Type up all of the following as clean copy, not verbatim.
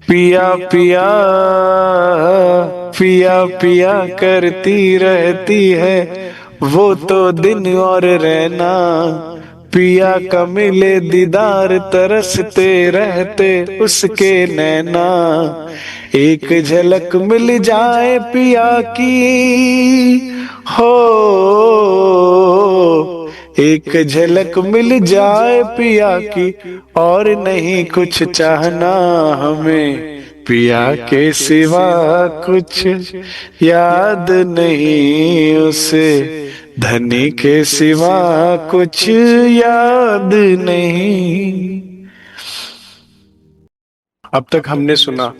पिया पिया पिया पिया करती रहती है वो तो दिन और रहना। पिया का मिले दीदार तरसते रहते उसके नैना। एक झलक मिल जाए पिया की हो, एक झलक मिल जाए पिया की और नहीं कुछ चाहना हमें। पिया के सिवा कुछ याद नहीं उसे, धनी के सिवा कुछ याद नहीं। अब तक हमने सुना,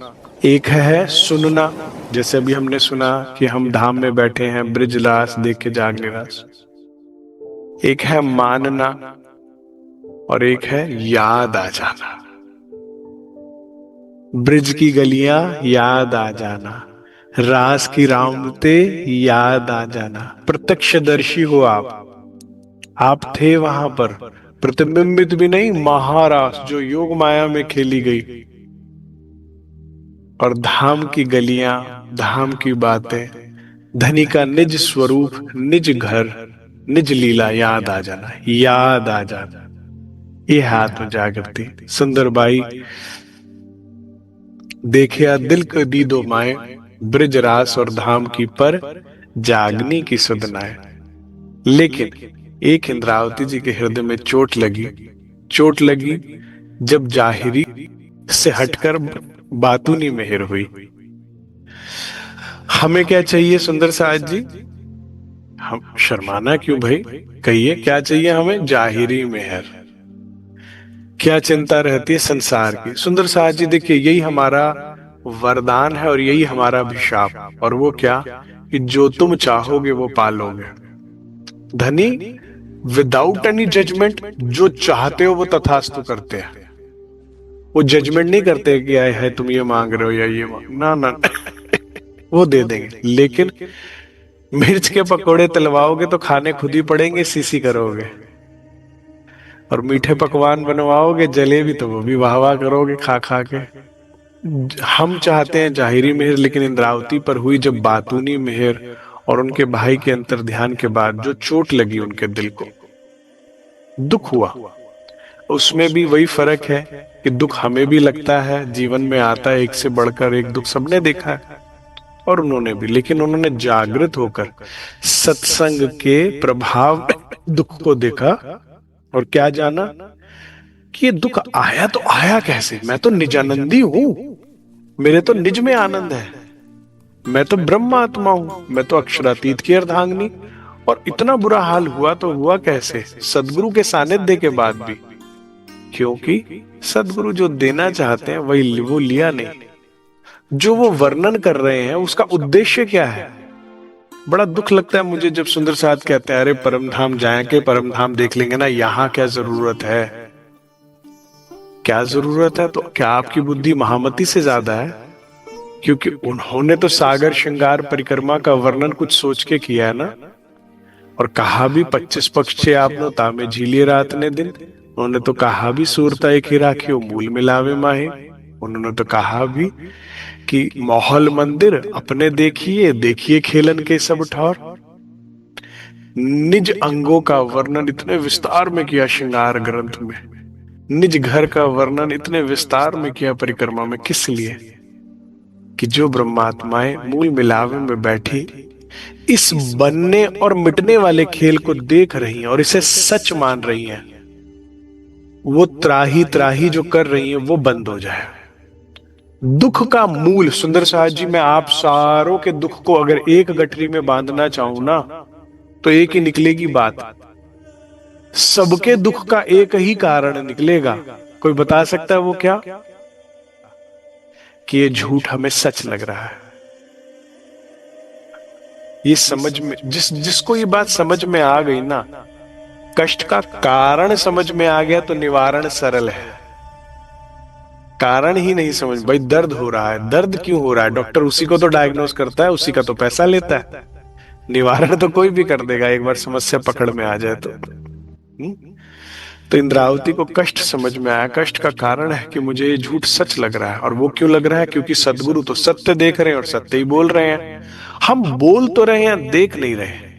एक है सुनना, जैसे अभी हमने सुना कि हम धाम में बैठे हैं ब्रिज रास देख के जाग निराश। एक है मानना और एक है याद आ जाना। ब्रिज की गलियां याद आ जाना, रास की राउंडते याद आ जाना। प्रत्यक्षदर्शी हो आप थे वहां पर, प्रतिबिंबित भी नहीं, महारास जो योग माया में खेली गई। और धाम की गलियां, धाम की बातें, धनी का निज स्वरूप, निज घर, निज लीला याद आ जाना, याद आ जाना। ये हाथ में जागृति सुंदर बाई देखिया दिल को दी दो माए, ब्रिज रास और धाम की पर जागनी की सुधनाए। लेकिन एक इंद्रावती जी के हृदय में चोट लगी जब जाहिरी से हटकर बातूनी मेहर हुई। हमें क्या चाहिए सुंदर साज जी? हम शर्माना क्यों भाई, कहिए क्या चाहिए हमें? जाहिरी मेहर। क्या चिंता रहती है संसार की? सुंदर साज जी देखिए, यही हमारा वरदान है और यही हमारा अभिशाप। और वो क्या? कि जो तुम चाहोगे वो पालोगे। धनी विदाउट एनी जजमेंट जो चाहते हो वो तथास्तु करते हैं। वो जजमेंट नहीं करते कि आए है तुम ये मांग रहे हो या ये मांग, ना ना वो दे देंगे। लेकिन मिर्च के पकोड़े तलवाओगे तो खाने खुद ही पड़ेंगे, सीसी करोगे। और मीठे पकवान बनवाओगे, जलेबी, तो वो भी वाह वाह करोगे खा खा के। हम चाहते हैं जाहिरी मेहर, लेकिन इंद्रावती पर हुई जब बातूनी मेहर और उनके भाई के अंतर ध्यान के बाद जो चोट लगी उनके दिल को, दुख हुआ। उसमें भी वही फर्क है कि दुख हमें भी लगता है, जीवन में आता है एक से बढ़कर एक दुख, सबने देखा है और उन्होंने भी। लेकिन उन्होंने जागृत होकर सत्संग के प्रभाव दुख को देखा और क्या जाना कि ये दुख आया तो आया कैसे? मैं तो निजानंदी हूं, मेरे तो निज में आनंद है, मैं तो ब्रह्म आत्मा हूं, मैं तो अक्षरातीत की अर्धांगिनी। और इतना बुरा हाल हुआ तो हुआ कैसे? सदगुरु के सानिध्य के बाद भी। क्योंकि सदगुरु जो देना चाहते हैं वही वो लिया नहीं, जो वो वर्णन कर रहे हैं उसका उद्देश्य क्या है? बड़ा दुख लगता है मुझे जब सुंदर साथ कहते हैं अरे परम धाम जाएंगे, परम धाम देख लेंगे ना, यहां क्या जरूरत है? क्या जरूरत है? तो क्या आपकी बुद्धि महामती से ज्यादा है? क्योंकि उन्होंने तो सागर श्रृंगार परिक्रमा का वर्णन कुछ सोच के किया है ना। और कहा भी 25 पक्षे आपनो तामे झीलिए रात ने दिन। उन्होंने तो कहा भी सूरता एक ही राखियो मूल मिलावे माहे। उन्होंने तो कहा भी कि महल मंदिर अपने देखिए, देखिए खेलन के सब ठौर। निज अंगों का वर्णन इतने विस्तार में किया श्रृंगार ग्रंथ में, निज घर का वर्णन इतने विस्तार में किया परिक्रमा में, किस लिए? कि जो ब्रह्मात्माएं मूल मिलावे में बैठी इस बनने और मिटने वाले खेल को देख रही हैं और इसे सच मान रही हैं, वो त्राही त्राही जो कर रही हैं वो बंद हो जाए। दुख का मूल, सुंदर साहब जी, मैं आप सारों के दुख को अगर एक गठरी में बांधना चाहूं ना तो एक ही निकलेगी बात। सबके दुख का एक ही कारण निकलेगा। कोई बता सकता है वो क्या? कि ये झूठ हमें सच लग रहा है। ये समझ में जिसको ये बात समझ में आ गई ना, कष्ट का कारण समझ में आ गया तो निवारण सरल है। कारण ही नहीं समझ, भाई दर्द हो रहा है, दर्द क्यों हो रहा है? डॉक्टर उसी को तो डायग्नोस करता है, उसी का तो पैसा लेता है। निवारण तो कोई भी कर देगा एक बार समस्या पकड़ में आ जाए तो। तो इंद्रावती को कष्ट समझ में आया। कष्ट का कारण है कि मुझे ये झूठ सच लग रहा है। और वो क्यों लग रहा है? क्योंकि सदगुरु तो सत्य देख रहे हैं और सत्य ही बोल रहे हैं। हम बोल तो रहे हैं, देख नहीं रहे।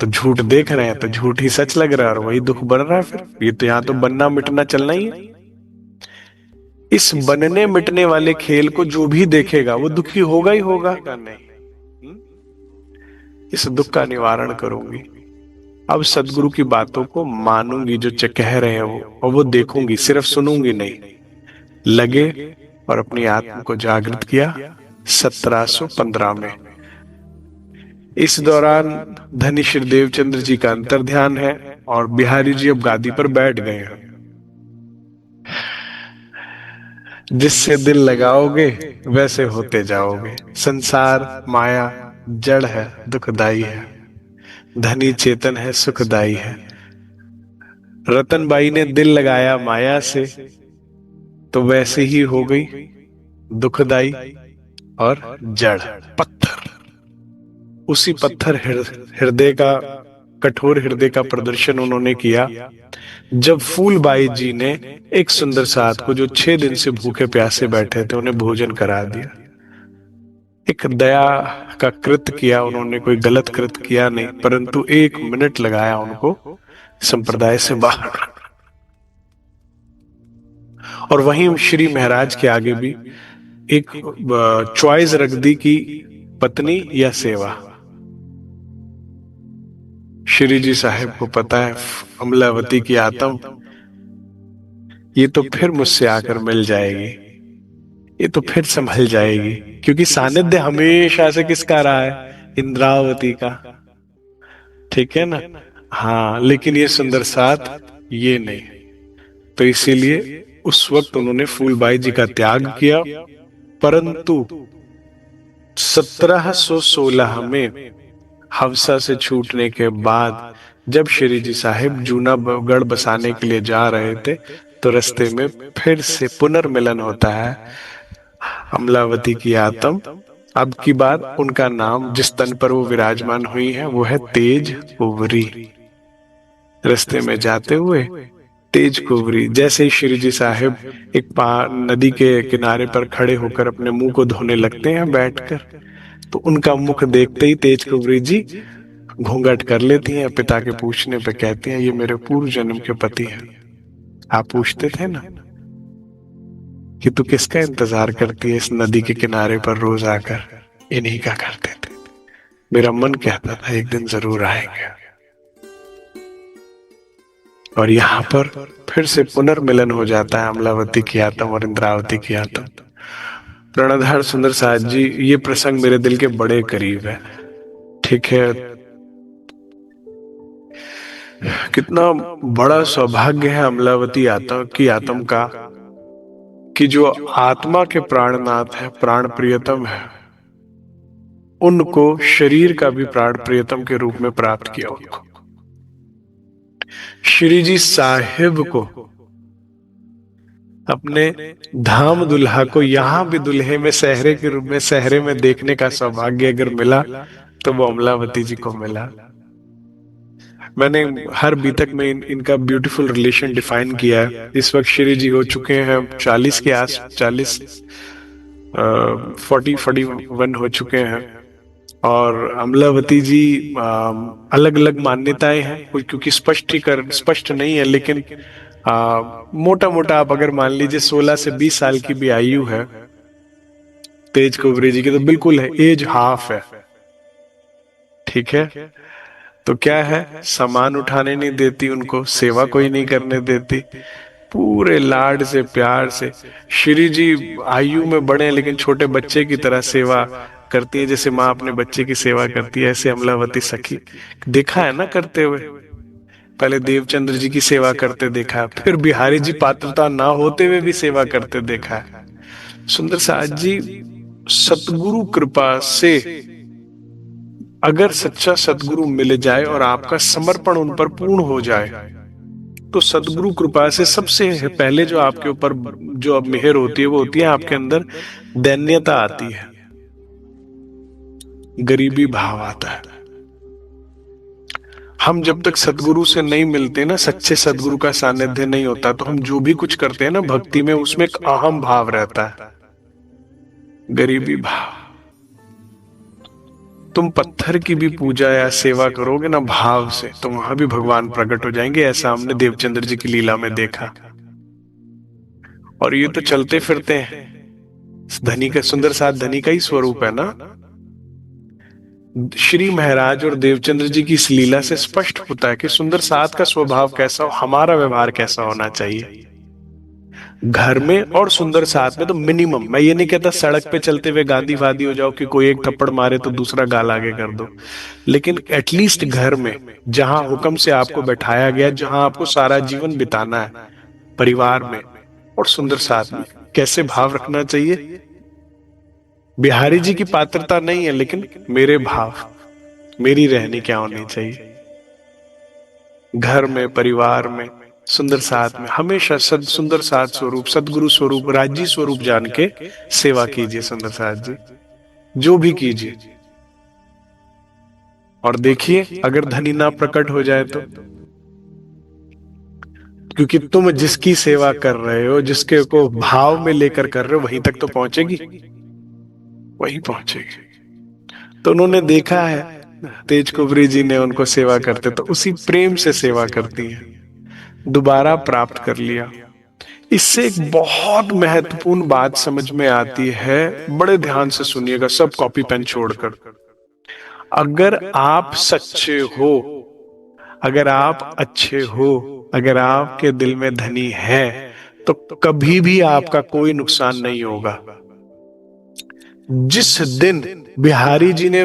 तो झूठ देख रहे हैं तो झूठ ही सच लग रहा है और वही दुख बन रहा है। फिर ये तो यहाँ तो बनना मिटना चलना ही है। इस बनने मिटने वाले खेल को जो भी देखेगा वो दुखी होगा ही होगा। नहीं, इस दुख का निवारण करूंगी। अब सदगुरु की बातों को मानूंगी, जो कह रहे हैं वो, और वो देखूंगी, सिर्फ सुनूंगी नहीं। लगे और अपनी आत्मा को जागृत किया 1715 में। इस दौरान धनी श्री देवचंद्र जी का अंतर ध्यान है और बिहारी जी अब गादी पर बैठ गए हैं। जिससे दिल लगाओगे वैसे होते जाओगे। संसार माया जड़ है, दुखदाई है। धनी चेतन है, सुखदाई है। रतनबाई ने दिल लगाया माया से, तो वैसे ही हो गई दुखदाई और जड़, पत्थर। उसी पत्थर हृदय का, कठोर हृदय का प्रदर्शन उन्होंने किया जब फूलबाई जी ने एक सुंदर साथ को, जो 6 दिन से भूखे प्यासे बैठे थे, उन्हें भोजन करा दिया। एक दया का कृत्य किया उन्होंने, कोई गलत कृत्य किया नहीं, परंतु 1 मिनट लगाया उनको संप्रदाय से बाहर। और वहीं श्री महाराज के आगे भी एक चॉइस रख दी कि पत्नी या सेवा। श्री जी साहब को पता है अमलावती की आत्म ये तो फिर मुझसे आकर मिल जाएगी, ये तो फिर संभल जाएगी, क्योंकि सानिध्य हमेशा से किसका रहा है? इंद्रावती का। ठीक है ना? हाँ, लेकिन ये सुंदर साथ ये नहीं। तो इसीलिए उस वक्त उन्होंने फूलबाई जी का त्याग किया। परंतु 1716 में हवसा से छूटने के बाद जब श्री जी साहिब जूनागढ़ बसाने के लिए जा रहे थे, तो रास्ते में फिर से पुनर्मिलन होता है अमलावती की आत्म। अब की बार उनका नाम जिस तन पर वो विराजमान हुई है वो है तेज कुंवरी। रास्ते में जाते हुए तेज कुंवरी, जैसे ही श्री जी साहिब एक नदी के किनारे पर खड़े होकर अपने मुंह को धोने लगते हैं बैठकर, तो उनका मुख देखते ही तेज कुंवरी जी घूंघट कर लेती हैं। पिता के पूछने पे कहती हैं, ये मेरे पूर्व जन्म के पति हैं। आप पूछते थे ना कि तू किसका इंतजार करती है इस नदी के किनारे पर रोज आकर? इन्हीं का करते थे। मेरा मन कहता था एक दिन जरूर आएंगे। और यहाँ पर फिर से पुनर्मिलन हो जाता है अमलावती की आत्म और इंद्रावती की आत्म। प्रणधार सुंदर साथ जी, ये प्रसंग मेरे दिल के बड़े करीब है। ठीक है, कितना बड़ा सौभाग्य है अमलावती आत्मा की आत्म का कि जो आत्मा के प्राणनाथ है, प्राण प्रियतम है, उनको शरीर का भी प्राण प्रियतम के रूप में प्राप्त किया। उनको श्री जी साहिब को, अपने धाम दुल्हा को यहाँ भी दुल्हे में सहरे के रूप में, सहरे में देखने का सौभाग्य अगर मिला तो वो अमलावती जी को मिला। मैंने हर बीतक में इनका ब्यूटीफुल रिलेशन डिफाइन किया है। इस वक्त श्री जी हो चुके हैं 40 के आस 41 हो चुके हैं। और अमलावती जी अलग अलग मान्यताएं हैं कुछ, क्योंकि स्पष्ट नहीं है, लेकिन मोटा मोटा आप अगर मान लीजिए 16 से 20 साल की भी आयु है तेज कुंवरी जी की, तो बिल्कुल है, एज हाफ है। ठीक है, तो क्या है, सामान उठाने नहीं देती उनको, सेवा कोई नहीं करने देती, पूरे लाड से प्यार से। श्री जी आयु में बड़े हैं लेकिन छोटे बच्चे की तरह सेवा करती है, जैसे माँ अपने बच्चे की सेवा करती है, ऐसे अमलावती सखी देखा है ना करते हुए। पहले देवचंद्र जी की सेवा करते देखा है, फिर बिहारी जी पात्रता ना होते हुए भी सेवा करते देखा है। सुंदर साथ जी, सतगुरु कृपा से अगर सच्चा सतगुरु मिल जाए और आपका समर्पण उन पर पूर्ण हो जाए, तो सतगुरु कृपा से सबसे पहले जो आपके ऊपर जो अब मेहर होती है वो होती है आपके अंदर दैन्यता आती है, गरीबी भाव आता है। हम जब तक सदगुरु से नहीं मिलते ना, सच्चे सदगुरु का सानिध्य नहीं होता, तो हम जो भी कुछ करते हैं ना भक्ति में, उसमें एक अहम भाव रहता है, गरीबी भाव। तुम पत्थर की भी पूजा या सेवा करोगे ना भाव से, तो वहां भी भगवान प्रकट हो जाएंगे। ऐसा हमने देवचंद्र जी की लीला में देखा। और ये तो चलते फिरते हैं, धनी का, सुंदर साथ धनी का ही स्वरूप है ना। श्री महाराज और देवचंद्र जी की इस लीला से स्पष्ट होता है कि सुंदर साथ का स्वभाव कैसा हो, हमारा व्यवहार कैसा होना चाहिए घर में और सुंदर साथ में। तो मिनिमम, मैं ये नहीं कहता सड़क पे चलते हुए गांधी वादी हो जाओ कि कोई एक थप्पड़ मारे तो दूसरा गाल आगे कर दो, लेकिन एटलीस्ट घर में जहां हुक्म से आपको बैठाया गया, जहां आपको सारा जीवन बिताना है, परिवार में और सुंदर साथ में कैसे भाव रखना चाहिए। बिहारी जी की पात्रता नहीं है, लेकिन मेरे भाव, मेरी रहनी क्या होनी चाहिए घर में, परिवार में, सुंदर साथ में। हमेशा सुंदर साथ स्वरूप, सदगुरु स्वरूप, राज्य स्वरूप जान के सेवा कीजिए सुंदर साथ जी, जो भी कीजिए। और देखिए अगर धनी ना प्रकट हो जाए तो, क्योंकि तुम जिसकी सेवा कर रहे हो, जिसके को भाव में लेकर कर रहे हो, वहीं तक तो पहुंचेगी, वहीं पहुंचेगी। तो उन्होंने देखा है, तेज कुबरी जी ने उनको सेवा करते, तो उसी प्रेम से सेवा करती है, दोबारा प्राप्त कर लिया। इससे एक बहुत महत्वपूर्ण बात समझ में आती है, बड़े ध्यान से सुनिएगा, सब कॉपी पेन छोड़कर। अगर आप सच्चे हो, अगर आप अच्छे हो, अगर आपके दिल में धनी है, तो कभी भी आपका कोई नुकसान नहीं होगा। जिस दिन बिहारी जी ने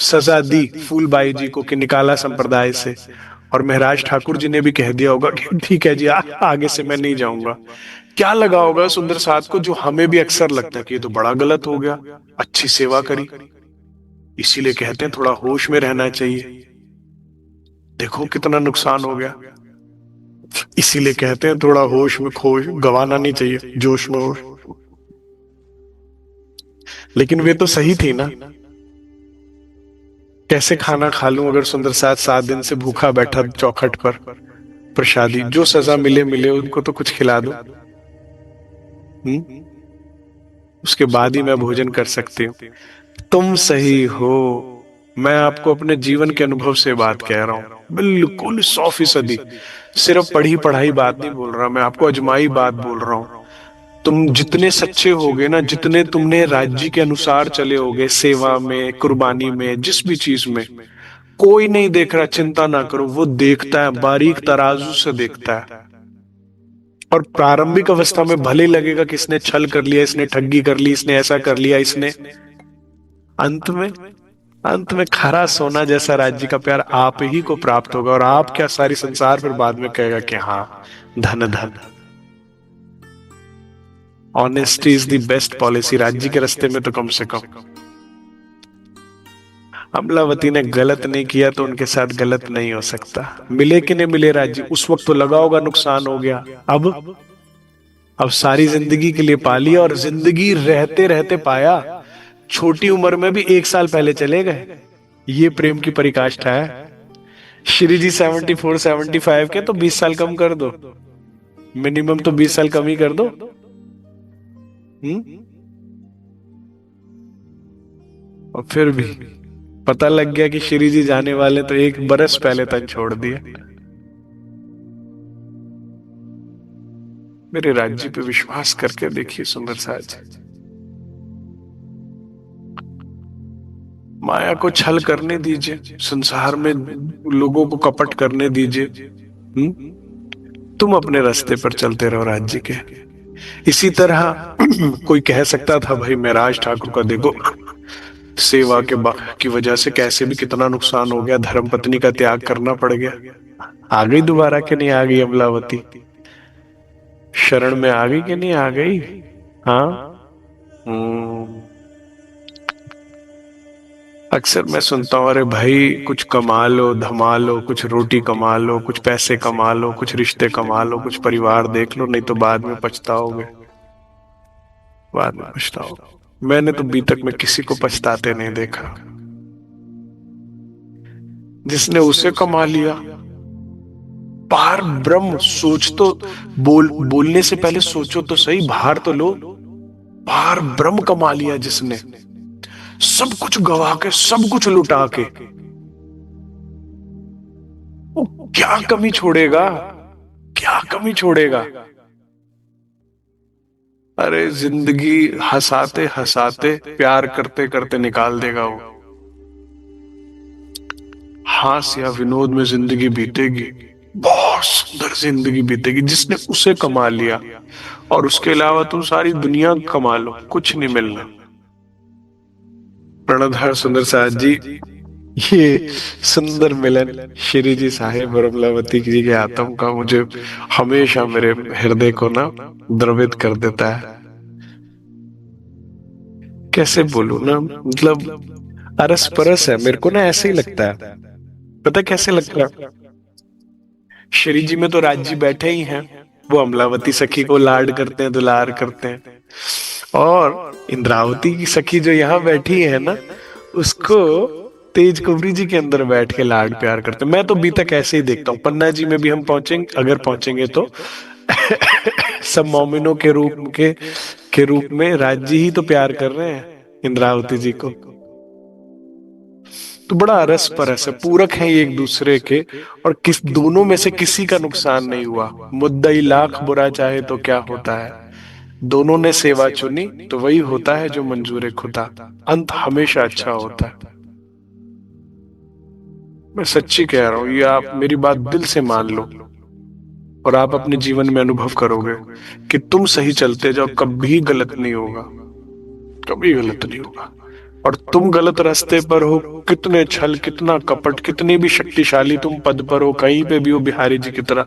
सजा दी फूलबाई जी को कि निकाला संप्रदाय से, और महाराज ठाकुर जी ने भी कह दिया होगा कि ठीक है जी, आगे से मैं नहीं जाऊंगा, क्या लगा होगा सुंदर साथ को, जो हमें भी अक्सर लगता है कि ये तो बड़ा गलत हो गया, अच्छी सेवा करी। इसीलिए कहते हैं थोड़ा होश में रहना चाहिए, देखो कितना नुकसान हो गया। इसीलिए कहते हैं थोड़ा होश में खोश गवाना नहीं चाहिए, जोश में होश। लेकिन वे तो सही थी ना। कैसे खाना खा लूं अगर सुंदर साथ 7 दिन से भूखा बैठा चौखट पर, प्रसादी, जो सजा मिले मिले, उनको तो कुछ खिला दो। उसके बाद ही मैं भोजन कर सकती हूँ। तुम सही हो, मैं आपको अपने जीवन के अनुभव से बात कह रहा हूं, बिल्कुल 100%। सिर्फ पढ़ी पढ़ाई बात नहीं बोल रहा, मैं आपको अजमाई बात बोल रहा हूं। तुम जितने सच्चे होगे ना, जितने तुमने राज्य के अनुसार चले होगे, सेवा में, कुर्बानी में, जिस भी चीज में, कोई नहीं देख रहा, चिंता ना करो, वो देखता है, बारीक तराजू से देखता है। और प्रारंभिक अवस्था में भले लगेगा कि इसने छल कर लिया, इसने ठगी कर ली, इसने ऐसा कर लिया, इसने, अंत में खरा सोना जैसा राज्य का प्यार आप ही को प्राप्त होगा। और आप क्या, सारी संसार फिर बाद में कहेगा कि हाँ, धन धन। Honesty is the best policy राज्य के रास्ते में, तो कम से कम। अमलावती ने गलत नहीं किया तो उनके साथ गलत नहीं हो सकता, मिले कि नहीं मिले राज्य, उस वक्त तो लगा होगा नुकसान हो गया। अब सारी जिंदगी के लिए पा लिया, और जिंदगी रहते रहते पाया। छोटी उम्र में भी 1 साल पहले चले गए, ये प्रेम की परिकाष्ठा है। श्री जी 74 75 के, तो 20 साल कम कर दो, मिनिमम तो 20 साल कम ही कर दो। और फिर भी पता लग गया कि श्री जी जाने वाले, तो 1 बरस पहले तक छोड़ दिया। मेरे राज्य पे विश्वास करके देखिए सुंदर साथ, माया को छल करने दीजिए, संसार में लोगों को कपट करने दीजिए। तुम अपने रास्ते पर चलते रहो राज्य के। इसी तरह कोई कह सकता था, भाई महाराज ठाकुर का देखो, सेवा की वजह से कैसे भी कितना नुकसान हो गया, धर्म पत्नी का त्याग करना पड़ गया। आ गई दोबारा कि नहीं आ गई अमलावती? शरण में आ गई कि नहीं आ गई? हाँ। अक्सर मैं सुनता हूँ, अरे भाई कुछ कमा लो, धमा लो, कुछ रोटी कमा लो, कुछ पैसे कमा लो, कुछ रिश्ते कमा लो, कुछ परिवार देख लो, नहीं तो बाद में पछताओगे, बाद में पछताओगे। मैंने तो अभी तक में किसी को पछताते नहीं देखा। जिसने उसे कमा लिया। पार ब्रह्म, सोच तो, बोलने से पहले सोचो तो सही, बाहर तो लो। पार ब्रह्म कमा लिया जिसने, सब कुछ गवा के, सब कुछ लुटा के, वो क्या कमी छोड़ेगा? क्या कमी छोड़ेगा? अरे जिंदगी हंसाते हंसाते, प्यार करते करते निकाल देगा वो। हास्य या विनोद में जिंदगी बीतेगी, बहुत सुंदर जिंदगी बीतेगी जिसने उसे कमा लिया। और उसके अलावा तुम सारी दुनिया कमा लो, कुछ नहीं मिलना। प्रणधार सुंदर साथ जी, ये सुंदर मिलन श्री जी साहेब और अमलावती जी के आत्म का मुझे हमेशा मेरे हृदय को ना द्रवित कर देता है। कैसे बोलूं ना, मतलब अरस परस है, मेरे को ना ऐसे ही लगता है। पता है कैसे लगता है? श्री जी में तो राज जी बैठे ही हैं, वो अमलावती सखी को लाड करते हैं, दुलार करते हैं। और इंद्रावती की सखी जो यहाँ बैठी है ना, उसको तेज कुबरी जी के अंदर बैठ के लाड प्यार करते हैं। मैं तो अभी तक ऐसे ही देखता हूँ। पन्ना जी में भी हम पहुंचेंगे, अगर पहुंचेंगे तो सब मोमिनों के रूप में राज जी ही तो प्यार कर रहे हैं इंद्रावती जी को। तो बड़ा रस परस है, पूरक है ये एक दूसरे के। और किस दोनों में से किसी का नुकसान नहीं हुआ। मुद्दई लाख बुरा चाहे तो क्या होता है, दोनों ने सेवा चुनी तो वही होता है जो मंजूर खुदा। अंत हमेशा अच्छा होता है। मैं सच्ची कह रहा हूं, ये आप मेरी बात दिल से मान लो और आप अपने जीवन में अनुभव करोगे कि तुम सही चलते जाओ, कभी गलत नहीं होगा, कभी गलत नहीं होगा। और तुम गलत रास्ते पर हो, कितने छल, कितना कपट, कितने भी शक्तिशाली तुम पद पर हो, कहीं पे भी हो बिहारी जी की तरह,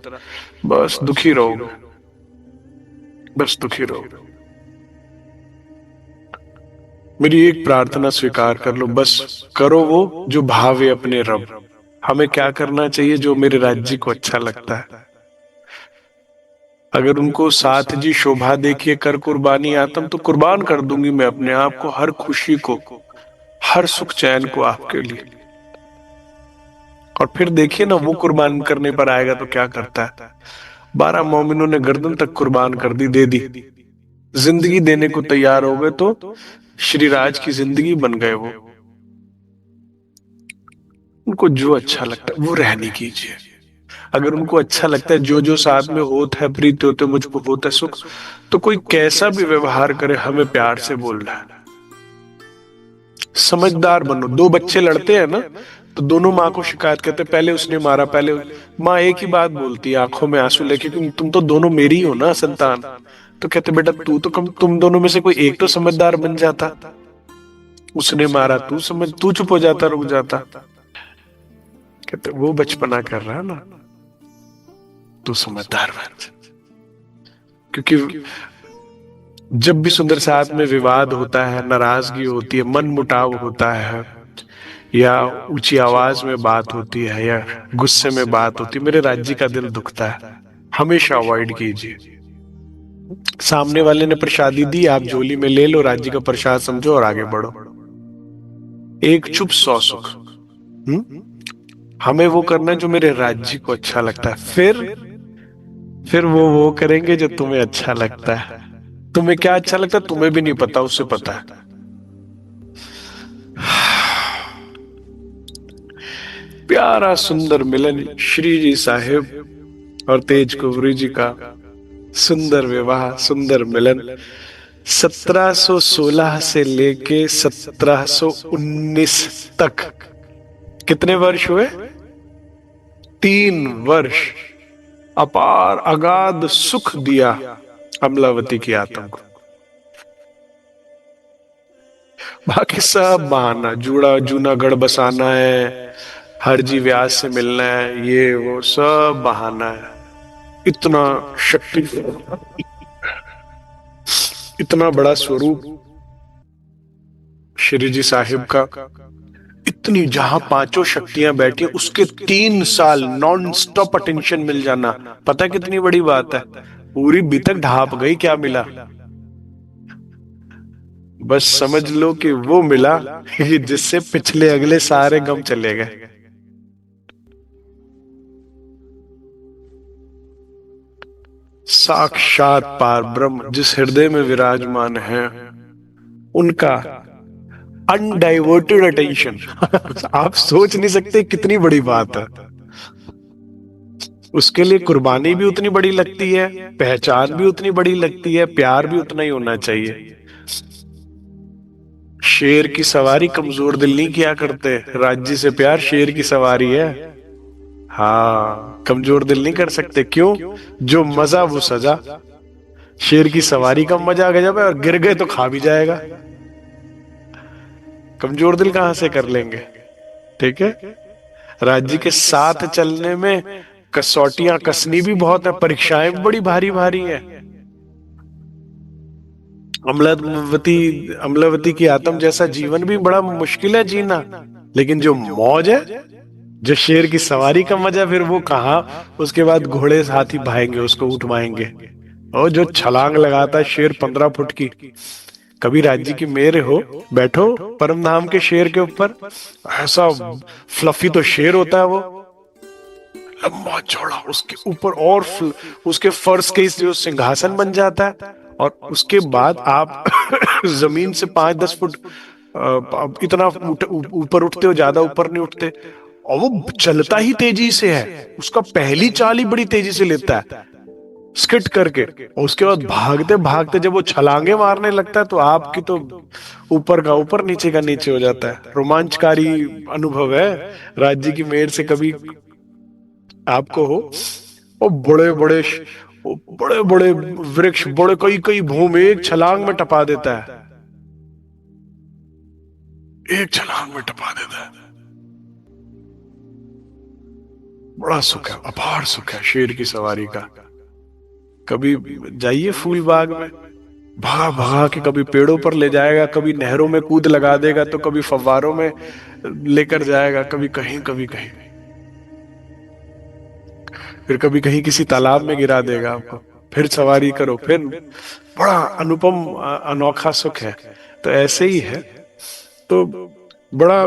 बस दुखी रहोगे, बस दुखी रहोगे। मेरी एक प्रार्थना स्वीकार कर लो, बस करो वो जो भावे अपने रब। हमें क्या करना चाहिए? जो मेरे राज्य को अच्छा लगता है। अगर उनको साथ जी शोभा देखिए कर कुर्बानी आत्म, तो कुर्बान कर दूंगी मैं अपने आप को, हर खुशी को, हर सुख चैन को आपके लिए। और फिर देखिए ना, वो कुर्बान करने पर आएगा तो क्या करता है। 12 मोमिनों ने गर्दन तक कुर्बान कर दी, दे दी, जिंदगी देने को तैयार हो गए, तो श्री राज की जिंदगी बन गए वो। उनको जो अच्छा लगता है वो रहने कीजिए। अगर उनको अच्छा लगता है जो जो साथ में होता है, प्रीति होते मुझको होता है सुख, तो कोई कैसा भी व्यवहार करे हमें प्यार से बोलना है। समझदार बनो। दो बच्चे लड़ते हैं ना, तो दोनों माँ को शिकायत करते, पहले उसने मारा, पहले माँ एक ही बात बोलती है आंखों में आंसू लेके, क्योंकि तुम तो दोनों मेरी ही हो ना संतान। तो कहते बेटा तू तो कम, तुम दोनों में से कोई एक तो समझदार बन जाता। उसने मारा, तू समझ, तू चुप हो जाता, रुक जाता। कहते वो बचपना कर रहा है ना, तू समझदार बन। क्योंकि जब भी सुंदर साथ में विवाद होता है, नाराजगी होती है, मन मुटाव होता है, या ऊंची आवाज में बात होती है, या गुस्से में बात होती है, मेरे राज्य का दिल दुखता है। हमेशा अवॉइड कीजिए। सामने वाले ने प्रसादी दी, आप झोली में ले लो, राज्य का प्रसाद समझो और आगे बढ़ो। एक चुप 100 सुख। हमें वो करना है जो मेरे राज्य को अच्छा लगता है। फिर वो करेंगे जो तुम्हें अच्छा लगता है। तुम्हें क्या अच्छा लगता है तुम्हें भी नहीं पता, उससे पता है। प्यारा सुंदर मिलन श्री जी साहेब और तेज कुंवरी जी का, सुंदर विवाह, सुंदर मिलन 1716 से लेके 1719 तक कितने वर्ष हुए? 3 वर्ष अपार अगाध सुख दिया अमलावती की आत्मा को। बाकी सब बहाना, जूनागढ़ बसाना है, हरजी व्यास से मिलना है, ये वो सब बहाना है। इतना शक्ति, इतना बड़ा स्वरूप श्री जी साहिब का, इतनी जहां 5 शक्तियां बैठी, उसके 3 साल नॉन स्टॉप अटेंशन मिल जाना, पता है कितनी बड़ी बात है। पूरी बीतक ढाप गई, क्या मिला? बस समझ लो कि वो मिला जिससे पिछले अगले सारे गम चले गए। साक्षात पार ब्रह्म जिस हृदय में विराजमान है, उनका अनडाइवर्टेड अटेंशन आप सोच नहीं सकते कितनी बड़ी बात है। उसके लिए कुर्बानी भी उतनी बड़ी लगती है, पहचान भी उतनी बड़ी लगती है, प्यार भी उतना ही होना चाहिए। शेर की सवारी कमजोर दिल नहीं किया करते, राज्य से प्यार शेर की सवारी है। हाँ, कमजोर दिल नहीं कर सकते। क्यों? जो मजा वो सजा। शेर की सवारी का मजा गजब है, और गिर गए तो खा भी जाएगा। कमजोर दिल कहां से कर लेंगे? ठीक है। राज्य के साथ चलने में कसौटियां कसनी भी बहुत है, परीक्षाएं भी बड़ी भारी भारी है। अमलावती अमलावती की आत्म जैसा जीवन भी बड़ा मुश्किल है जीना, लेकिन जो मौज है, जो शेर की सवारी का मजा, फिर वो कहाँ। उसके बाद घोड़े हाथी भाएंगे, उसको उठवाएंगे। और जो छलांग लगाता है शेर 15 फुट की। कभी राज्य की मेयर हो, बैठो परम धाम के शेर के ऊपर, ऐसा फ्लफी तो शेर होता है वो, लंबा चौड़ा, उसके ऊपर और उसके फर्श के जो सिंहासन बन जाता है। और उसके बाद आप जमीन से 5-10 फुट इतना ऊपर उठते हो, ज्यादा ऊपर नहीं उठते। और वो चलता ही तेजी से है, उसका पहली चाल ही बड़ी तेजी से लेता है स्किट करके। और उसके बाद भागते भागते जब वो छलांगे मारने लगता है, तो आपकी तो ऊपर का ऊपर, नीचे का नीचे हो जाता है। रोमांचकारी अनुभव है राज्य की मेयर से कभी आपको हो। और बड़े बड़े वृक्ष, बड़े कई कई भूमि एक छलांग में टपा देता है, एक छलांग में टपा देता है। बड़ा सुख है, अपार सुख है शेर की सवारी का। कभी जाइए फूल बाग में, भगा भगा के कभी पेड़ों पर ले जाएगा, कभी नहरों में कूद लगा देगा, तो कभी फव्वारों में लेकर जाएगा, कभी कहीं कभी कहीं, फिर कभी कहीं किसी तालाब में गिरा देगा आपको, फिर सवारी करो, फिर बड़ा अनुपम अनोखा सुख है। तो ऐसे ही है। तो बड़ा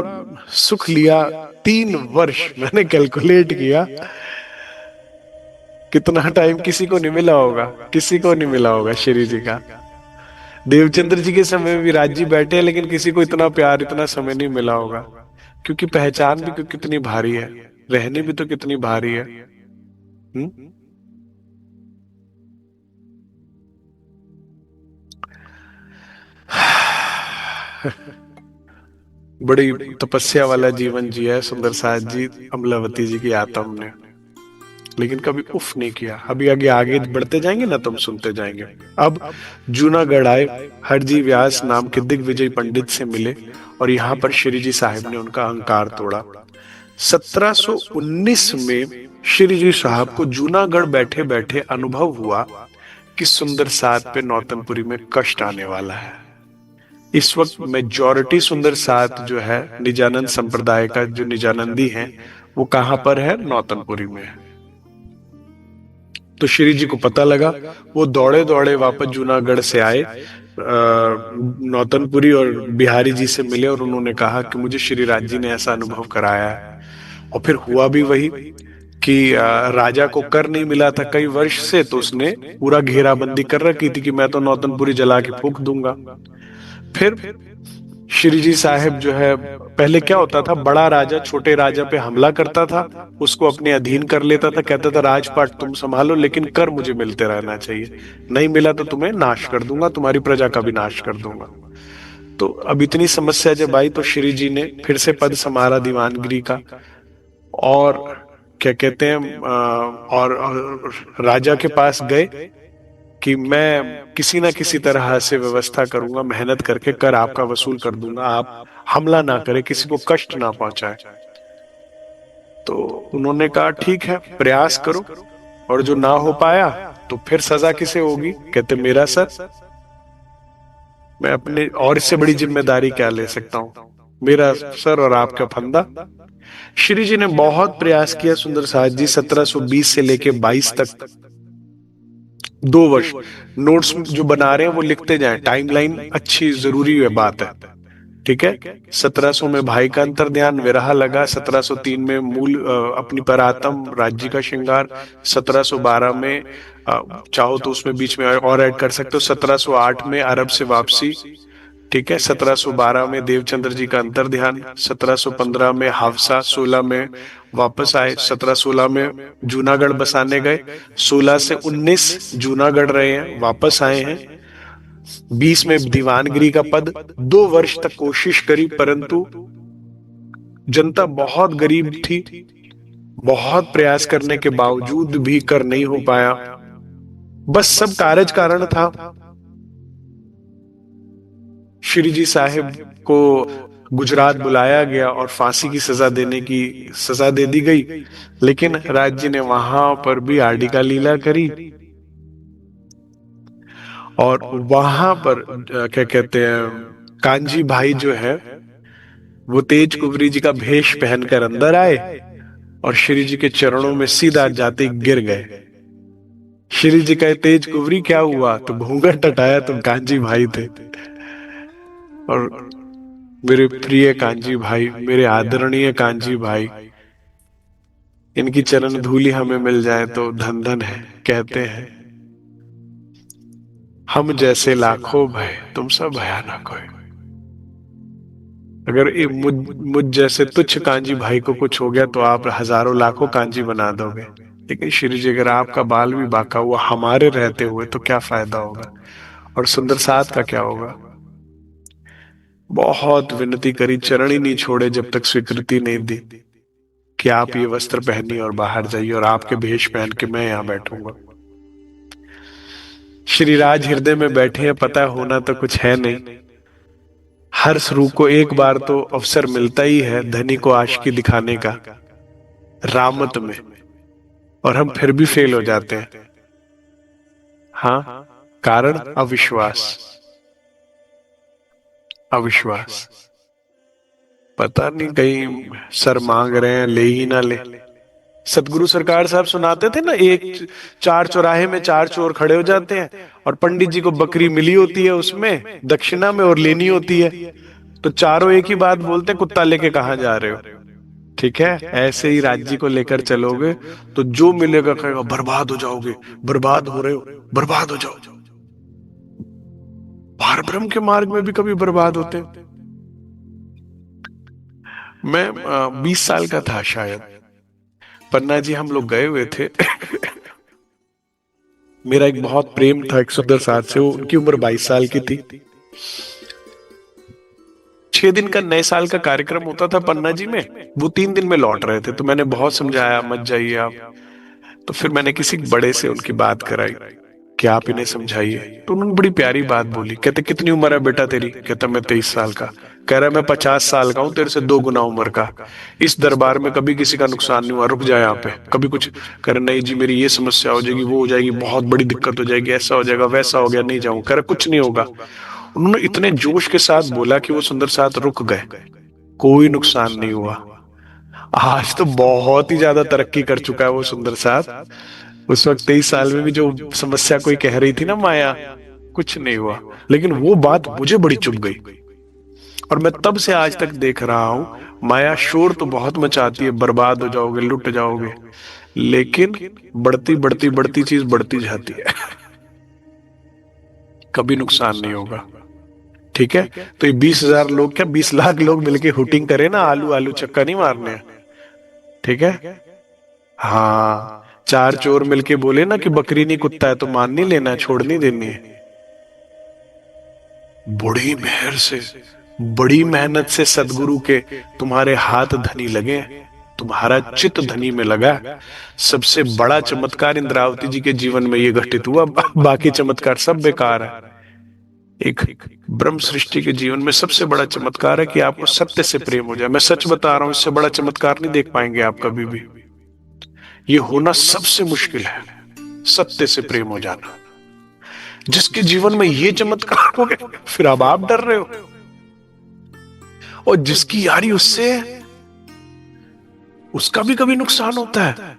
सुख लिया 3 वर्ष, मैंने कैलकुलेट किया कितना टाइम किसी को नहीं मिला होगा, किसी को नहीं मिला होगा श्री जी का। देवचंद्र जी के समय में भी राज्य बैठे हैं, लेकिन किसी को इतना प्यार, इतना समय नहीं मिला होगा, क्योंकि पहचान भी कितनी भारी है, रहने भी तो कितनी भारी है। बड़ी तपस्या वाला जीवन जिया है सुंदर साथ जी, अमलावती जी की आत्म ने, लेकिन कभी उफ नहीं किया। अभी आगे आगे बढ़ते जाएंगे ना, तुम सुनते जाएंगे। अब जूनागढ़ आए, हरजी व्यास नाम के दिग्विजय पंडित से मिले, और यहाँ पर श्री जी साहिब ने उनका अहंकार तोड़ा। 1719 में श्री जी साहब को जूनागढ़ बैठे बैठे अनुभव हुआ कि सुंदर साथ पे नौतनपुरी में कष्ट आने वाला है। इस वक्त मेजॉरिटी सुंदर साथ जो है निजानंद संप्रदाय का, जो निजानंदी हैं, वो कहां पर है? नौतनपुरी में है। तो श्री जी को पता लगा, वो दौड़े दौड़े वापस जूनागढ़ से आए, नौतनपुरी और बिहारी जी से मिले, और उन्होंने कहा कि मुझे श्री राज जी ने ऐसा अनुभव कराया है। और फिर हुआ भी वही कि राजा को कर नहीं मिला था कई वर्ष से, तो उसने पूरा घेराबंदी कर रखी थी कि मैं तो नौतनपुरी जला के फूंक दूंगा। फिर श्री जी साहब जो है, पहले क्या होता था, बड़ा राजा छोटे राजा पे हमला करता था, उसको अपने अधीन कर लेता था, कहता था राजपाट तुम संभालो, लेकिन कर मुझे मिलते रहना चाहिए, नहीं मिला तो तुम्हें नाश कर दूंगा, तुम्हारी प्रजा का भी नाश कर दूंगा। तो अब इतनी समस्या जब आई, तो श्री जी ने फिर से पद संभाला दीवानगिरी का, और क्या कहते हैं, और राजा के पास गए कि मैं किसी ना किसी तरह से व्यवस्था करूंगा, मेहनत करके कर आपका वसूल कर दूंगा, आप हमला ना करें, किसी को कष्ट ना पहुंचाए। तो उन्होंने कहा ठीक है, प्रयास करो, और जो ना हो पाया तो फिर सजा किसे होगी? कहते मेरा सर, मैं अपने और इससे बड़ी जिम्मेदारी क्या ले सकता हूं, मेरा सर और आपका फंदा। श्री जी ने बहुत प्रयास किया सुंदर साथ जी, 1720 से लेके 22 तक 2 वर्ष नोट्स जो बना रहे हैं वो लिखते जाएं, टाइमलाइन अच्छी जरूरी है बात है, ठीक है। 1700 में भाई का अंतर्ध्यान विरहा लगा, 1703 में मूल अपनी परातम राज्य का श्रृंगार, 1712 में चाहो तो उसमें बीच में और ऐड कर सकते हो। 1708 में अरब से वापसी, ठीक है। 1712 में देवचंद्र जी का अंतर ध्यान, 1715 में हावसा, 16 में वापस आए, 1716 में जूनागढ़ बसाने गए, 16 से 19 जूनागढ़ रहे हैं, वापस आए हैं। 20 में दीवानगिरी का पद, 2 वर्ष तक कोशिश करी, परंतु जनता बहुत गरीब थी, बहुत प्रयास करने के बावजूद भी कर नहीं हो पाया। बस सब कारज कारण था। श्री जी साहिब को गुजरात बुलाया गया और फांसी की सजा देने की सजा दे दी गई, लेकिन राज जी ने वहां पर भी आरडी का लीला करी और वहां पर क्या कहते हैं, कांजी भाई जो है वो तेज कुंवरी जी का भेष पहनकर अंदर आए और श्री जी के चरणों में सीधा जाते गिर गए। श्री जी कहे, तेज कुंवरी क्या हुआ? तो घूंघट हटाया, तुम कांजी भाई थे। और मेरे प्रिय कांजी भाई, मेरे आदरणीय कांजी भाई, इनकी चरण धूलि हमें मिल जाए तो धन धन है। कहते हैं, हम जैसे लाखों भय तुम सब भयानक हो। अगर मुझ जैसे तुच्छ कांजी भाई को कुछ हो गया तो आप हजारों लाखों कांजी बना दोगे, लेकिन श्री जी अगर आपका बाल भी बाका हुआ हमारे रहते हुए तो क्या फायदा होगा, और सुंदर साथ का क्या होगा। बहुत विनती करी, चरण ही नहीं छोड़े जब तक स्वीकृति नहीं दी कि आप ये वस्त्र पहनिए और बाहर जाइए और आपके भेष पहन के मैं यहां बैठूंगा। श्री राज हृदय में बैठे हैं, पता होना तो कुछ है नहीं। हर श्रू को एक बार तो अवसर मिलता ही है धनी को आशिकी दिखाने का रामत में, और हम फिर भी फेल हो जाते हैं। हाँ, कारण अविश्वास। अविश्वास, पता नहीं कहीं सर मांग रहे हैं, ले ही ना ले। सतगुरु सरकार साहब सुनाते थे ना, एक चार चौराहे में 4 चोर खड़े हो जाते हैं और पंडित जी को बकरी मिली होती है उसमें दक्षिणा में और लेनी होती है, तो चारों एक ही बात बोलते हैं, कुत्ता लेके कहां जा रहे हो। ठीक है, ऐसे ही राज्य को लेकर चलोगे तो जो मिलेगा कहेगा बर्बाद हो जाओगे, बर्बाद हो रहे हो, बर्बाद हो जाओ। पार ब्रह्म के मार्ग में भी कभी बर्बाद होते हैं। मैं 20 साल का था शायद, पन्ना जी हम लोग गए हुए थे। मेरा एक बहुत प्रेम था एक सुंदर साथ से, वो उनकी उम्र 22 साल की थी। 6 दिन का नए साल का कार्यक्रम होता था पन्ना जी में, वो 3 दिन में लौट रहे थे, तो मैंने बहुत समझाया मत जाइए आप। तो फिर मैंने किसी बड़े से उनकी बात कराई कि आप इन्हें समझाइए, तो उन्होंने बड़ी प्यारी बात बोली। कहते कितनी उम्र है बेटा तेरी? कहता मैं 23 साल का। कह रहा मैं 50 साल का हूं, तेरे से 2 गुना उम्र का। इस दरबार में कभी किसी का नुकसान नहीं हुआ, रुक जाए यहाँ पे। कभी कुछ कर, नहीं जी मेरी ये समस्या हो जाएगी, वो हो जाएगी, बहुत बड़ी दिक्कत हो जाएगी, ऐसा हो जाएगा, वैसा हो गया, नहीं जाऊं। कह रहा कुछ नहीं होगा। उन्होंने इतने जोश के साथ बोला कि वो सुंदर साथ रुक गए, कोई नुकसान नहीं हुआ। आज तो बहुत ही ज्यादा तरक्की कर चुका है वो सुंदर साथ। उस वक्त 23 साल में भी जो समस्या कोई कह रही थी ना माया, कुछ नहीं हुआ। लेकिन वो बात मुझे बड़ी चुभ गई, और मैं तब से आज तक देख रहा हूं, माया शोर तो बहुत मचाती है, बर्बाद हो जाओगे, लुट जाओगे, लेकिन बढ़ती बढ़ती बढ़ती चीज बढ़ती जाती है। कभी नुकसान नहीं होगा। ठीक है, तो ये 20,000 लोग क्या 20 लाख लोग मिलके हुटिंग करे ना, आलू आलू चक्का नहीं मारने। ठीक है, हाँ, 4 चोर मिलके बोले ना कि बकरी नहीं कुत्ता है, तो मान नहीं लेना, छोड़ नहीं देनी है। बड़ी मेहर से, बड़ी मेहनत से सदगुरु के तुम्हारे हाथ धनी लगे, तुम्हारा चित्त धनी में लगा। सबसे बड़ा चमत्कार इंद्रावती जी के जीवन में ये घटित हुआ, बाकी चमत्कार सब बेकार है। एक ब्रह्म सृष्टि के जीवन में सबसे बड़ा चमत्कार है कि आपको सत्य से प्रेम हो जाए। मैं सच बता रहा हूं, इससे बड़ा चमत्कार नहीं देख पाएंगे आप कभी भी। ये होना सबसे मुश्किल है, सत्य से प्रेम हो जाना। जिसके जीवन में ये चमत्कार हो गया, फिर अब आप डर रहे हो। और जिसकी यारी उससे, उसका भी कभी नुकसान होता है,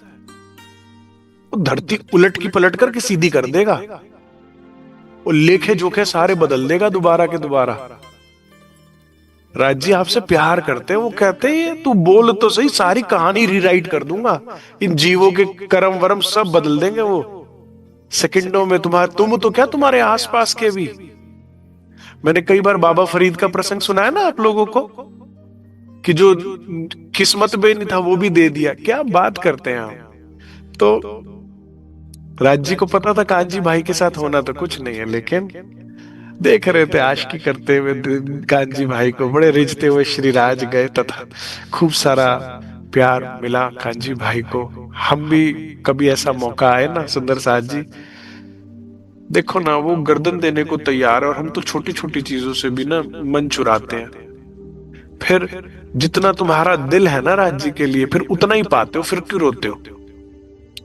वो धरती उलट की पलट करके सीधी कर देगा, वो लेखे जोखे सारे बदल देगा दोबारा के दोबारा। राज्य आपसे प्यार करते हैं, वो कहते हैं तू बोल तो सही, सारी कहानी रीराइट कर दूंगा, इन जीवों के कर्म वर्म सब बदल देंगे वो। सेकंडों में तुम तो क्या तुम्हारे आसपास के भी। मैंने कई बार बाबा फरीद का प्रसंग सुनाया ना आप लोगों को, कि जो किस्मत में नहीं था वो भी दे दिया। क्या बात करते हैं आप। तो राज जी को पता था कांजी भाई के साथ होना तो कुछ नहीं है, लेकिन देख रहे थे आशिकी करते हुए कांजी भाई को, बड़े रिझते हुए श्री राज गए तथा खूब सारा प्यार मिला कांजी भाई को। हम भी कभी ऐसा मौका आए ना सुंदर साथ जी, देखो ना वो गर्दन देने को तैयार है, और हम तो छोटी छोटी चीजों से भी ना मन चुराते हैं। फिर जितना तुम्हारा दिल है ना राज जी के लिए, फिर उतना ही पाते हो, फिर क्यों रोते हो।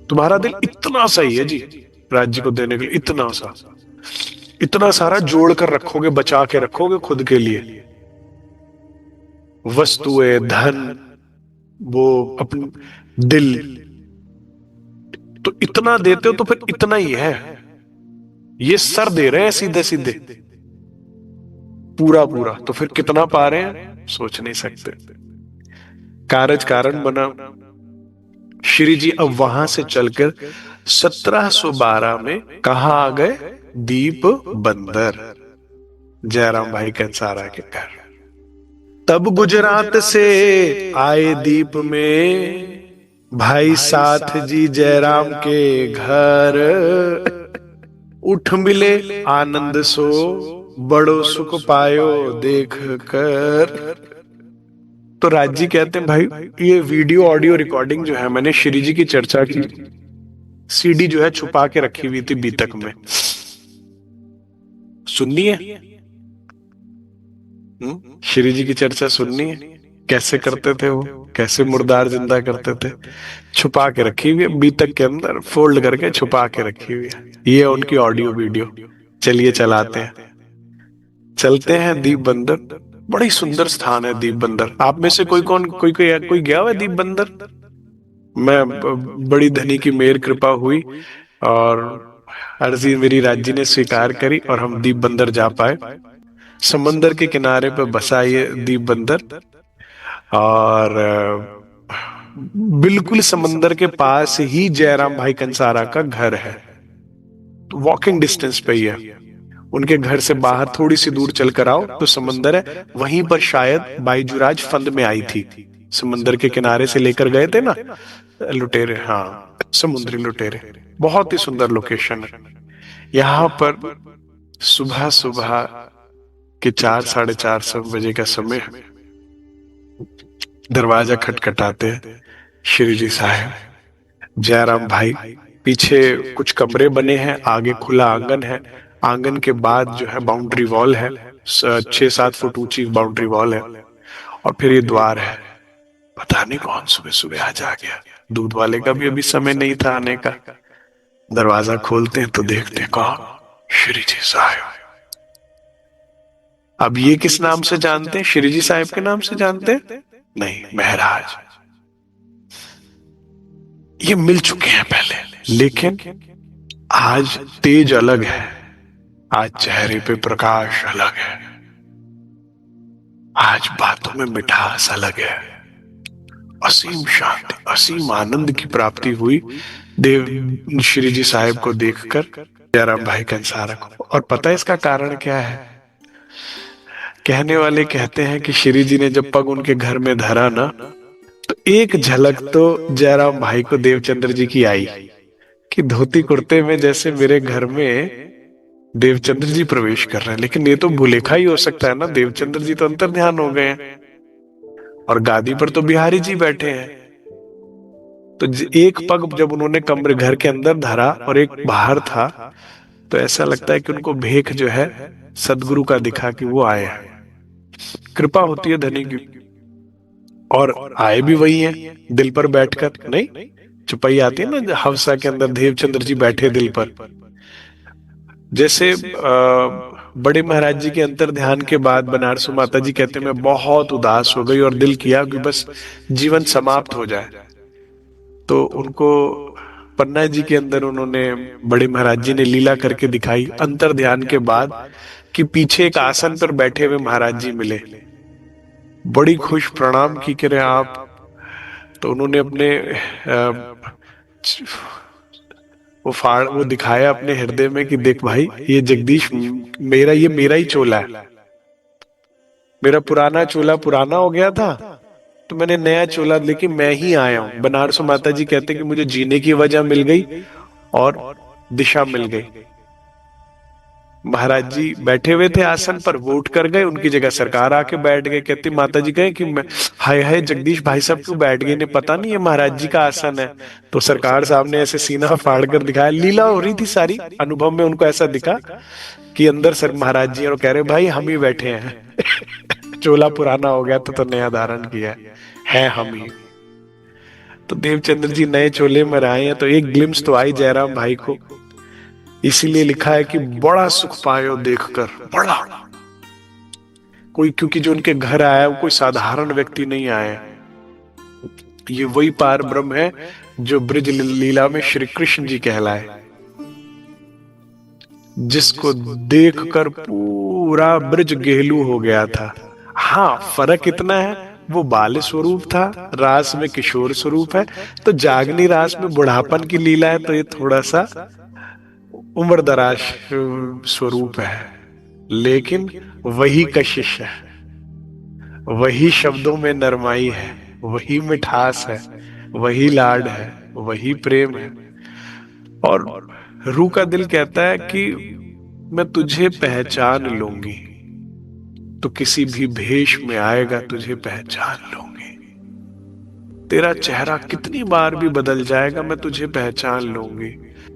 तुम्हारा दिल इतना सही है जी राज जी को देने के लिए, इतना सारा जोड़ कर रखोगे, बचा के रखोगे खुद के लिए, वस्तुएं, धन, वो अपने दिल, तो इतना देते हो तो फिर इतना ही है। ये सर दे रहे हैं सीधे सीधे पूरा पूरा, तो फिर कितना पा रहे हैं सोच नहीं सकते। कारज कारण बना। श्री जी अब वहां से चलकर 1712 में कहा आ गए, दीप बंदर, जयराम भाई कंसारा के घर। तब गुजरात से आए दीप में भाई साथ जी जयराम के घर। उठ मिले आनंद सो बड़ो सुख पायो देख कर। तो राज जी कहते हैं भाई ये वीडियो ऑडियो रिकॉर्डिंग जो है, मैंने श्री जी की चर्चा की सीडी जो है छुपा के रखी हुई थी बीतक में, सुननी है। श्री जी की चर्चा सुननी है, कैसे करते थे वो, कैसे मुर्दार जिंदा करते थे, छुपा के रखी हुई है बीतक के अंदर, फोल्ड करके छुपा के रखी हुई है। ये उनकी ऑडियो वीडियो। चलिए चलाते हैं, चलते हैं दीप बंदर। बड़ी सुंदर स्थान है दीप बंदर। आप में से कोई गया हुआ है दीप बंदर। मैं बड़ी धनी की मेहर कृपा हुई और अर्जी मेरी राज्य ने स्वीकार करी और हम दीप बंदर जा पाए। समंदर के किनारे पर बसा ये दीप बंदर, और बिल्कुल समंदर के पास ही जयराम भाई कंसारा का घर है, तो वॉकिंग डिस्टेंस पे ही है। उनके घर से बाहर थोड़ी सी दूर चलकर आओ तो समंदर है, वहीं पर शायद बाईजुराज फंद में आई थी। समंदर के किनारे से लेकर गए थे ना लुटेरे, हाँ समुद्री लुटेरे। बहुत ही सुंदर लोकेशन है। यहाँ पर सुबह सुबह के 4 साढ़े 4 सब बजे का समय है। दरवाजा खटखटाते हैं श्री जी साहब, जयराम भाई। पीछे कुछ कमरे बने हैं, आगे खुला आंगन है, आंगन के बाद जो है बाउंड्री वॉल है, 6-7 फुट ऊंची बाउंड्री वॉल है, और फिर ये द्वार है। पता नहीं कौन सुबह सुबह आ जा गया, दूध वाले का भी अभी समय नहीं था आने का। दरवाजा खोलते हैं तो देखते हैं कौन, श्री जी साहब। अब ये किस नाम से जानते हैं, श्री जी साहब के नाम से जानते हैं? नहीं, महाराज। ये मिल चुके हैं पहले, लेकिन आज तेज अलग है, आज चेहरे पे प्रकाश अलग है, आज बातों में मिठास अलग है। असीम शांति, असीम आनंद की प्राप्ति हुई देव श्री जी साहब को देखकर, जयराम भाई कंसारा को। और पता है इसका कारण क्या है? कहने वाले कहते हैं कि श्री जी ने जब पग उनके घर में धरा ना, तो एक झलक तो जयराम भाई को देवचंद्र जी की आई कि धोती कुर्ते में जैसे मेरे घर में देवचंद्र जी प्रवेश कर रहे हैं। लेकिन ये तो भूलेखा ही हो सकता है ना, देवचंद्र जी तो अंतर ध्यान हो गए हैं और गादी पर तो बिहारी जी बैठे हैं। तो एक पग जब उन्होंने कमरे घर के अंदर धरा और एक बाहर था, तो ऐसा लगता है कि उनको भेख जो है सदगुरु का दिखा कि वो आए हैं। कृपा होती है धनी की, और आए भी वही हैं, दिल पर बैठकर। नहीं, चुपाई आती है ना हवसा के अंदर, देवचंद्र जी बैठे दिल पर। जैसे बड़े महाराज जी के अंतर ध्यान के बाद बनारसू माता जी कहते मैं बहुत उदास हो गई और दिल किया कि बस जीवन समाप्त हो जाए। तो उनको पन्ना जी के अंदर उन्होंने, बड़े महाराज जी ने लीला करके दिखाई अंतर ध्यान के बाद, कि पीछे एक आसन पर बैठे हुए महाराज जी मिले, बड़ी खुश प्रणाम की, कह रहे आप। तो उन्होंने अपने वो दिखाया अपने हृदय में कि देख भाई, ये जगदीश मेरा ही चोला है। मेरा पुराना चोला पुराना हो गया था, तो मैंने नया चोला लेके मैं ही आया हूं। बनारस माता जी कहते कि मुझे जीने की वजह मिल गई और दिशा मिल गई। महाराज जी बैठे हुए थे आसन पर, वो उठ कर गए, उनकी जगह सरकार आके बैठ गए। कहती माता जी कहे कि मैं, हाय हाय जगदीश भाई साहब क्यों बैठ गए, इन्हें पता नहीं है महाराज जी का आसन है। तो सरकार साहब ने ऐसे सीना फाड़ कर दिखाया, लीला हो रही थी सारी, अनुभव में उनको ऐसा दिखा कि अंदर सर महाराज जी और कह रहे भाई हम ही बैठे हैं। चोला पुराना हो गया तो नया धारण किया है हम ही। तो देवचंद्र जी नए चोले में रहे हैं, तो एक ग्लिम्स तो आई जयराम भाई को। इसीलिए लिखा है कि बड़ा सुख पायो देखकर, बड़ा कोई, क्योंकि जो उनके घर आया वो कोई साधारण व्यक्ति नहीं आया। ये वही पार ब्रह्म है जो ब्रज लीला में श्री कृष्ण जी कहलाए, जिसको देखकर पूरा ब्रज गेलू हो गया था। हाँ, फर्क इतना है, वो बाल स्वरूप था, रास में किशोर स्वरूप है, तो जागनी रास में बुढ़ापन की लीला है, तो ये थोड़ा सा उम्र दराज स्वरूप है। लेकिन वही कशिश है, वही शब्दों में नरमाई है, वही मिठास है, वही लाड है, वही प्रेम है। और रूह का दिल कहता है कि मैं तुझे पहचान लूंगी, तो किसी भी भेष में आएगा तुझे पहचान लूंगी। तेरा चेहरा कितनी बार भी बदल जाएगा, मैं तुझे पहचान लूंगी,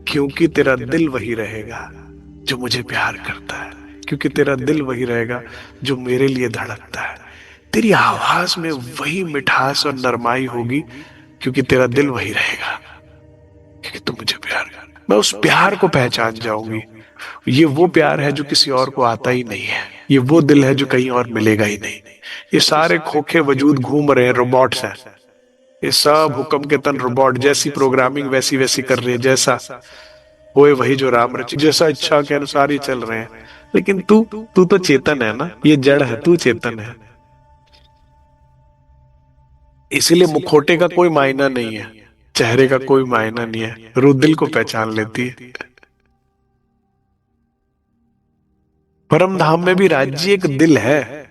क्योंकि तेरा दिल वही रहेगा जो मुझे प्यार करता है, क्योंकि तेरा दिल वही रहेगा जो मेरे लिए धड़कता है। तेरी आवाज में वही मिठास और नरमाई होगी, क्योंकि तेरा दिल वही रहेगा, क्योंकि तू मुझे प्यार कर। मैं उस प्यार को पहचान जाऊंगी। ये वो प्यार है जो किसी और को आता ही नहीं है, ये वो दिल है जो कहीं और मिलेगा ही नहीं। ये सारे खोखे वजूद घूम रहे हैं, रोबोट्स हैं, ये सब हुक्म के तन रोबोट, जैसी प्रोग्रामिंग वैसी वैसी कर रहे हैं, जैसा होए वही जो राम रचे, जैसा इच्छा के अनुसार ही चल रहे हैं। लेकिन तू तू तो चेतन है ना, ये जड़ है, तू चेतन है। इसीलिए मुखौटे का कोई मायना नहीं है, चेहरे का कोई मायना नहीं है, रूह दिल को पहचान लेती है। परम धाम में भी राज्य एक दिल है।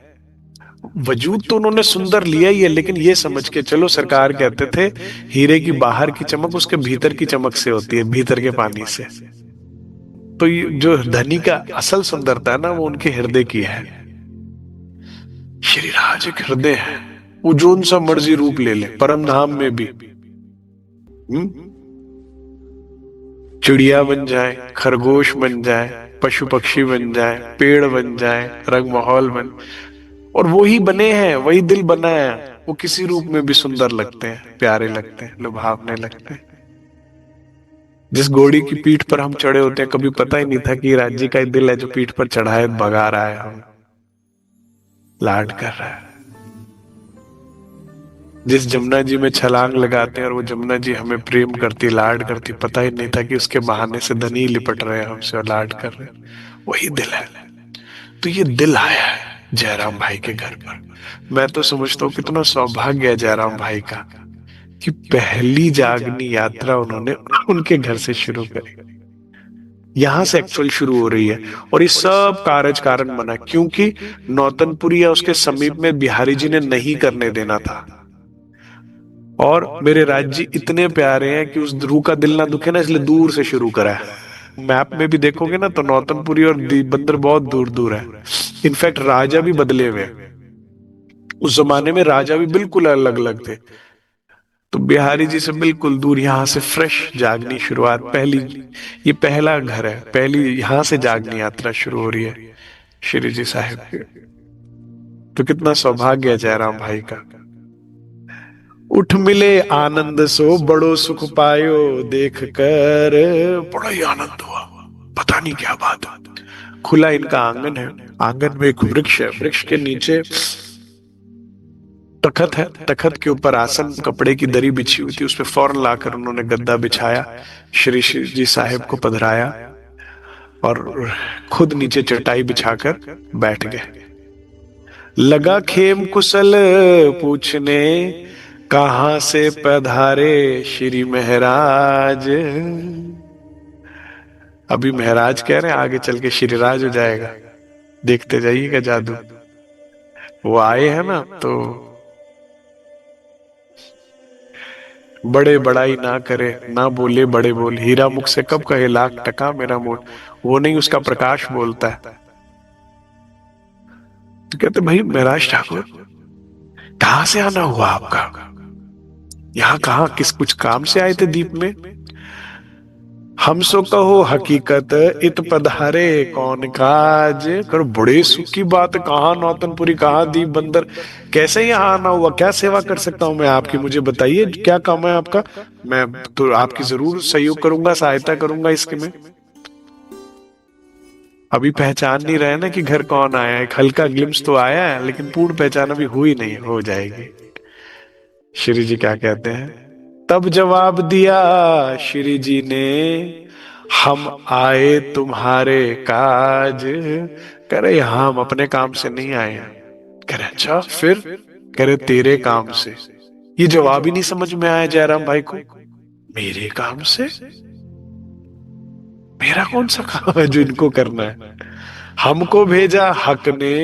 वजूद तो उन्होंने सुंदर लिया ही है, लेकिन ये समझ के चलो, सरकार कहते थे हीरे की बाहर की चमक उसके भीतर की चमक से होती है, भीतर के पानी से। तो ये जो धनी का असल सुंदरता है ना, वो उनके हृदय की है। श्री राज एक हृदय है, वो जोन सा मर्जी रूप ले ले, परम धाम में भी चिड़िया बन जाए, खरगोश बन जाए, पशु पक्षी बन जाए, पेड़ बन जाए, रंग माहौल बन, और वो ही बने हैं, वही दिल बना है, वो किसी रूप में भी सुंदर लगते हैं, प्यारे लगते हैं, लुभावने लगते हैं। जिस घोड़ी की पीठ पर हम चढ़े होते हैं, कभी पता ही नहीं था कि राज्य का ही दिल है जो पीठ पर चढ़ाए भगा रहा है, हम लाड कर रहा है। जिस जमुना जी में छलांग लगाते हैं और वो जमुना जी हमें प्रेम करती, लाड करती, पता ही नहीं था कि उसके बहाने से धनी लिपट रहे हैं हमसे और लाड कर रहे हैं, वही दिल है। तो ये दिल आया है जयराम भाई के घर पर। मैं तो समझता हूँ कितना सौभाग्य है जयराम भाई का कि पहली जागनी यात्रा उन्होंने उनके घर से शुरू करी, यहां से एक्चुअल शुरू हो रही है। और ये सब कारज कारण बना क्योंकि नौतनपुरी या उसके समीप में बिहारी जी ने नहीं करने देना था। और मेरे राज्य इतने प्यारे हैं कि उस रूह का दिल ना दुखे ना, इसलिए दूर से शुरू करा है। मैप में भी देखोगे ना तो नौतनपुरी और बंदर बहुत दूर दूर है। इनफैक्ट राजा भी बदले हुए, उस जमाने में राजा भी बिल्कुल अलग अलग थे। तो बिहारी जी से बिल्कुल दूर, यहां से फ्रेश जागनी शुरुआत, पहली, ये पहला घर है, पहली यहां से जागनी यात्रा शुरू हो रही है श्री जी साहिब की। तो कितना सौभाग्य है जयराम भाई का। उठ मिले आनंद सो बड़ो सुख पायो देख कर, बड़ा ही आनंद हुआ, पता नहीं क्या बात है। खुला इनका आंगन है, आंगन में एक वृक्ष है, वृक्ष के नीचे तखत है, तखत के ऊपर आसन कपड़े की दरी बिछी हुई थी, उसपे फौरन लाकर उन्होंने गद्दा बिछाया, श्री जी साहिब को पधराया और खुद नीचे चटाई बिछाकर बैठ गए। लगा खेम कुशल पूछने, कहां से पधारे श्री महाराज। अभी महाराज कह रहे हैं आगे चल के श्रीराज हो जाएगा, देखते जाइएगा जादू। वो आए हैं ना, तो बड़े बड़ाई ना करे, ना बोले बड़े बोल, हीरा मुख से कब कहे लाख टका मेरा मोल। वो नहीं, उसका प्रकाश बोलता है। तो कहते भाई महाराज ठाकुर, कहां से आना हुआ आपका, यहाँ कहाँ किस कुछ काम से आए थे दीप में? हम सो कहो हकीकत इत पधारे कौन काज। कर बड़े सुख की बात, कहाँ नौतनपुरी, कहाँ दीप बंदर, कैसे यहाँ आना हुआ, क्या सेवा कर सकता हूँ मैं आपकी, मुझे बताइए क्या काम है आपका। मैं तो आपकी जरूर सहयोग करूंगा, सहायता करूंगा इसके में। अभी पहचान नहीं रहे ना कि घर कौन आया है, एक हल्का ग्लिम्स तो आया है, लेकिन पूर्ण पहचान अभी हुई नहीं, हो जाएगी। श्री जी क्या कहते हैं, तब जवाब दिया श्री जी ने, हम आए तुम्हारे काज। करे हम अपने काम से नहीं आए हैं। करे अच्छा फिर? करे तेरे काम से। ये जवाब ही नहीं समझ में आया जयराम भाई को। मेरे काम से? मेरा कौन सा काम है जो इनको करना है? हमको भेजा हक ने।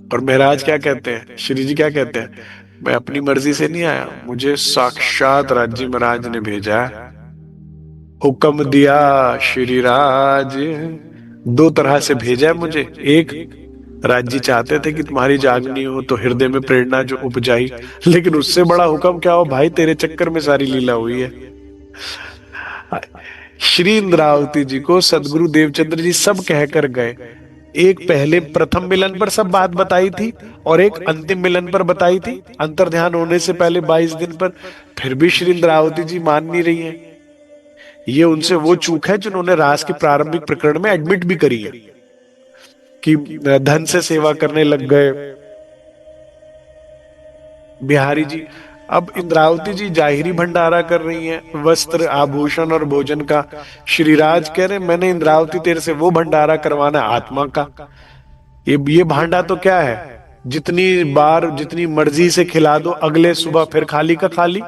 और महाराज क्या कहते हैं, श्री जी क्या कहते हैं, मैं अपनी मर्जी से नहीं आया, मुझे साक्षात राज्य महाराज ने भेजा है, हुक्म दिया श्री राज। दो तरह से भेजा है मुझे। एक, राज्य चाहते थे कि तुम्हारी जागनी हो तो हृदय में प्रेरणा जो उपजाई, लेकिन उससे बड़ा हुक्म क्या हो भाई, तेरे चक्कर में सारी लीला हुई है। श्री इंद्रावती जी को सदगुरु देवचंद्र जी सब कहकर गए। एक पहले प्रथम मिलन पर सब बात बताई थी, और एक अंतिम मिलन पर बताई थी, अंतर ध्यान होने से पहले 22 दिन पर। फिर भी श्री इंद्रावती जी मान नहीं रही है। ये उनसे वो चूक है जिन्होंने रास के प्रारंभिक प्रकरण में एडमिट भी करी है कि धन से सेवा करने लग गए बिहारी जी। अब इंद्रावती जी जाहिरी भंडारा कर रही हैं, वस्त्र आभूषण और भोजन का। श्रीराज कह रहे मैंने इंद्रावती तेरे से वो भंडारा करवाना है आत्मा का। ये भांडा तो क्या है, जितनी बार जितनी मर्जी से खिला दो, अगले सुबह फिर खाली का खाली,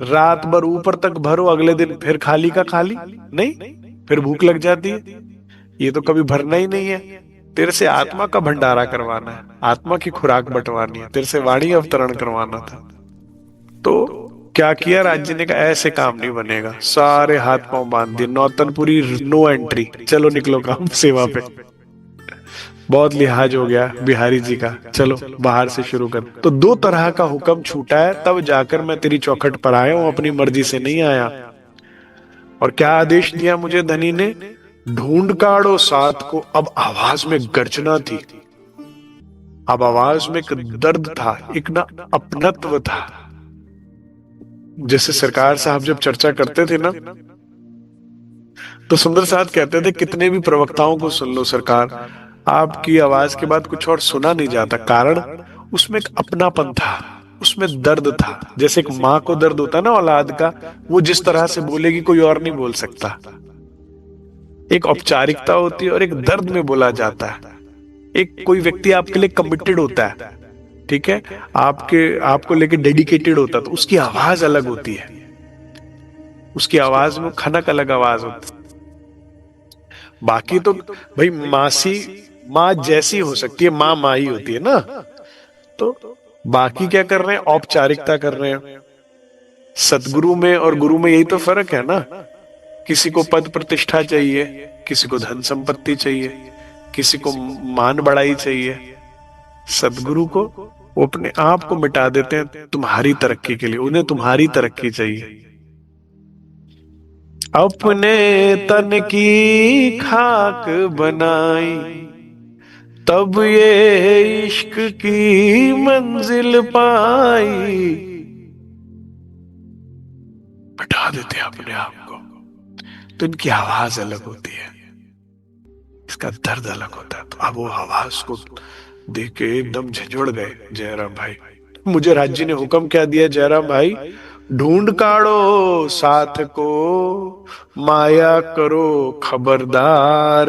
रात भर ऊपर तक भरो, अगले दिन फिर खाली का खाली। नहीं, फिर भूख लग जाती है। ये तो कभी भरना ही नहीं है। तेरे से आत्मा का भंडारा करवाना है, आत्मा की खुराक बंटवानी है, तेरे से वाणी अवतरण करवाना था। तो क्या किया राज्य ने, कहा ऐसे काम नहीं बनेगा, सारे हाथ पांव बांध दिए, नौतनपुरी नो एंट्री, चलो निकलो काम सेवा पे। बहुत लिहाज हो गया बिहारी जी का, चलो बाहर से शुरू कर। तो दो तरह का हुक्म छूटा है, तब जाकर मैं तेरी चौखट पर आया हूं, अपनी मर्जी से नहीं आया। और क्या आदेश दिया मुझे धनी ने, ढूंढ काढ़ो साथ को। अब आवाज में गर्जना थी, अब आवाज में एक दर्द था, एक ना अपनत्व था। जैसे सरकार साहब जब चर्चा करते थे ना, तो सुंदर साहब कहते थे कितने भी प्रवक्ताओं को सुन लो सरकार, आपकी आवाज के बाद कुछ और सुना नहीं जाता। कारण उसमें एक अपनापन था, उसमें दर्द था। जैसे एक माँ को दर्द होता ना औलाद का, वो जिस तरह से बोलेगी कोई और नहीं बोल सकता। एक औपचारिकता होती है और एक दर्द में बोला जाता है। एक कोई व्यक्ति आपके लिए कमिटेड होता है, ठीक है, आपको लेके डेडिकेटेड होता है, तो उसकी आवाज अलग होती है, उसकी आवाज में खनक अलग आवाज होती है। बाकी तो भाई मासी माँ जैसी हो सकती है, माँ माँ ही होती है ना। तो बाकी क्या कर रहे हैं, औपचारिकता कर रहे हैं। सतगुरु में और गुरु में यही तो फर्क है ना। किसी को पद प्रतिष्ठा चाहिए, किसी को धन संपत्ति चाहिए, किसी को मान बढ़ाई चाहिए। सतगुरु को वो अपने आप को मिटा देते हैं तुम्हारी तरक्की के लिए, उन्हें तुम्हारी तरक्की चाहिए। अपने तन की खाक बनाई, तब ये इश्क की मंजिल पाई। मिटा देते हैं अपने आप को, तो इनकी आवाज अलग होती है, इसका दर्द अलग होता है। तो अब वो आवाज को देख के एकदम झंझोड़ गए जयराम भाई। मुझे राज्य ने हुक्म क्या दिया जयराम भाई, ढूंढ काढ़ो साथ को, माया करो खबरदार।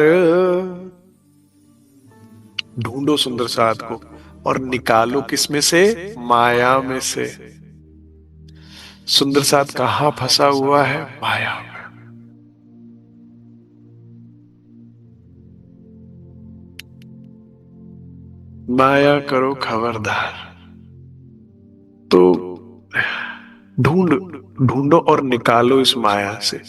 ढूंढो सुंदर साथ को और निकालो किसमें से, माया में से। सुंदर साथ कहां फंसा हुआ है, माया में। माया करो खबरदार। तो ढूंढ ढूंढो और निकालो इस माया से।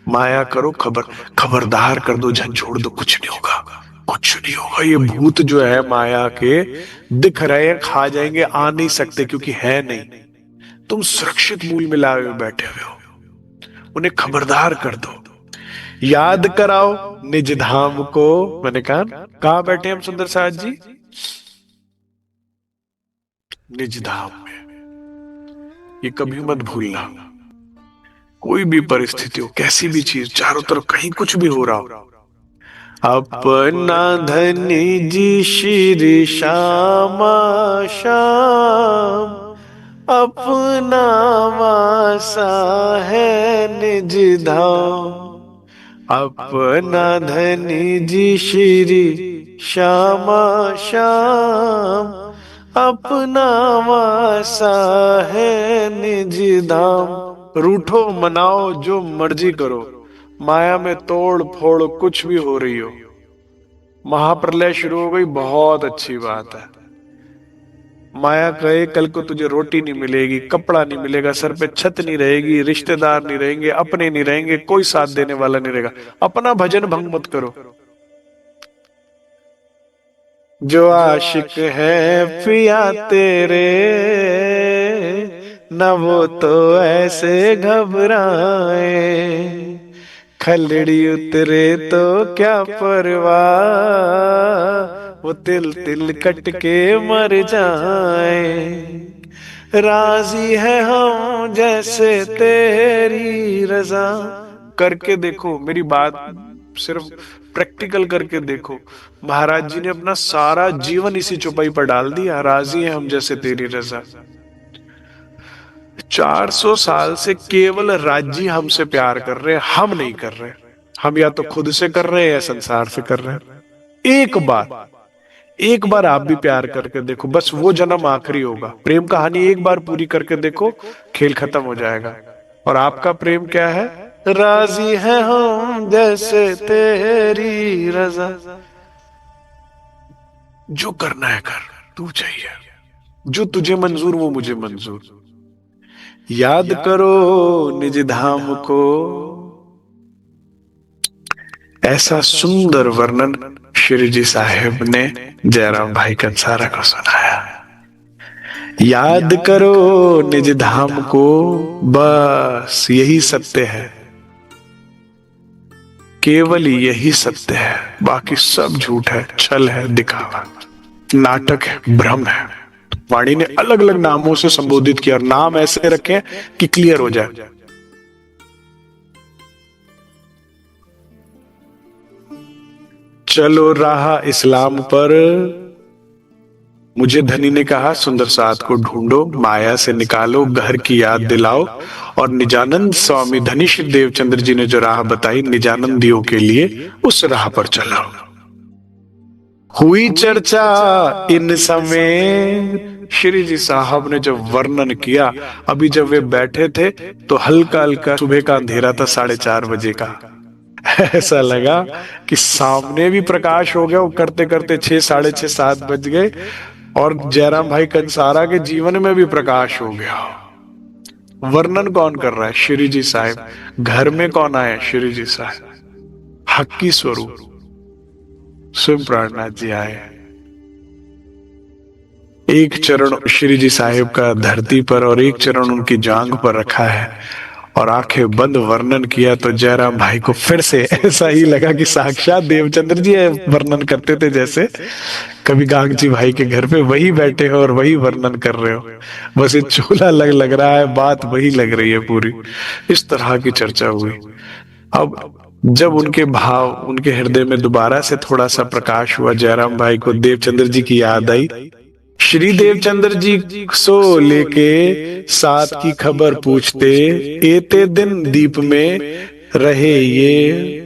माया करो खबरदार कर दो, झंझोड़ दो, कुछ नहीं होगा, कुछ नहीं होगा। ये भूत जो है माया के दिख रहे हैं, खा जाएंगे, आ नहीं सकते क्योंकि है नहीं। तुम सुरक्षित मूल में लाए हुए बैठे हुए हो, उन्हें खबरदार कर दो। याद कराओ निज धाम को। मैंने कहा कहाँ बैठे हम सुंदर साथ जी? निज धाम में। ये कभी मत भूलना। कोई भी परिस्थिति हो, कैसी भी चीज, चारों तरफ कहीं कुछ भी हो रहा हो, अपना धनी जी श्री श्यामा श्याम, अपना वासा है निज धाम। अपना धनी जी श्री श्यामा श्याम, अपना वासा है निज धाम। रूठो मनाओ जो मर्जी करो, माया में तोड़ फोड़ कुछ भी हो रही हो। महाप्रलय शुरू हो गई, बहुत अच्छी बात है। माया कहे कल को तुझे रोटी नहीं मिलेगी, कपड़ा नहीं मिलेगा, सर पे छत नहीं रहेगी, रिश्तेदार नहीं रहेंगे, अपने नहीं रहेंगे, कोई साथ देने वाला नहीं रहेगा, अपना भजन भंग मत करो। जो आशिक है पिया तेरे, न वो तो ऐसे घबराए। खलड़ी उतरे तो क्या परवाह, वो तिल तिल कट के मर जाए। राजी है हम जैसे तेरी रजा। करके देखो, मेरी बात सिर्फ प्रैक्टिकल करके देखो। महाराज जी ने अपना सारा जीवन इसी चौपाई पर डाल दिया। राजी है हम जैसे तेरी रजा। 400 साल से केवल राज्य हमसे प्यार कर रहे हैं, हम नहीं कर रहे। हम या तो खुद से कर रहे हैं या संसार से कर रहे हैं। एक बार आप भी प्यार करके देखो, बस वो जन्म आखिरी होगा। प्रेम कहानी एक बार पूरी करके देखो, खेल खत्म हो जाएगा। और आपका प्रेम क्या है? राजी है हम जैसे तेरी रजा। जो करना है कर, तू चाहिए, जो तुझे मंजूर वो मुझे मंजूर। याद करो निज धाम को। ऐसा सुंदर वर्णन श्री जी साहेब ने जयराम भाई कंसारा को सुनाया। याद करो निज धाम को, बस यही सत्य है, केवल यही सत्य है, बाकी सब झूठ है, छल है, दिखावा, नाटक है, भ्रम है। वाणी ने अलग अलग नामों से संबोधित किया और नाम ऐसे रखे कि क्लियर हो जाए। चलो राह इस्लाम पर, मुझे धनी ने कहा सुंदर साथ को ढूंढो, माया से निकालो, घर की याद दिलाओ। और निजानंद स्वामी धनी श्री देवचंद्र जी ने जो राह बताई निजानंदियों के लिए, उस राह पर चलो। हुई चर्चा इन समय, श्री जी साहब ने जब वर्णन किया, अभी जब वे बैठे थे तो हल्का हल्का सुबह का अंधेरा था, 4:30 बजे का। ऐसा लगा कि सामने भी प्रकाश हो गया। वो करते करते 6, 6:30, 7 बज गए और जयराम भाई कंसारा के जीवन में भी प्रकाश हो गया। वर्णन कौन कर रहा है? श्री जी साहब। घर में कौन आए? श्री जी साहब। हक्की स्वरूप स्वयं प्राणनाथ जी आए। एक चरण श्री जी साहेब का धरती पर और एक चरण उनकी जांघ पर रखा है और आंखें बंद वर्णन किया तो जयराम भाई को फिर से ऐसा ही लगा कि साक्षात देवचंद्र जी वर्णन करते थे, जैसे कभी गांगजी भाई के घर पे वही बैठे हो और वही वर्णन कर रहे हो। बस ये चूल्हा लग रहा है, बात वही लग रही है पूरी। इस तरह की चर्चा हुई। अब जब उनके भाव, उनके हृदय में दोबारा से थोड़ा सा प्रकाश हुआ, जयराम भाई को देवचंद्र जी की याद आई। श्री देवचंद्र जी सो लेके साथ की खबर पूछते, एते दिन दीप में रहे ये।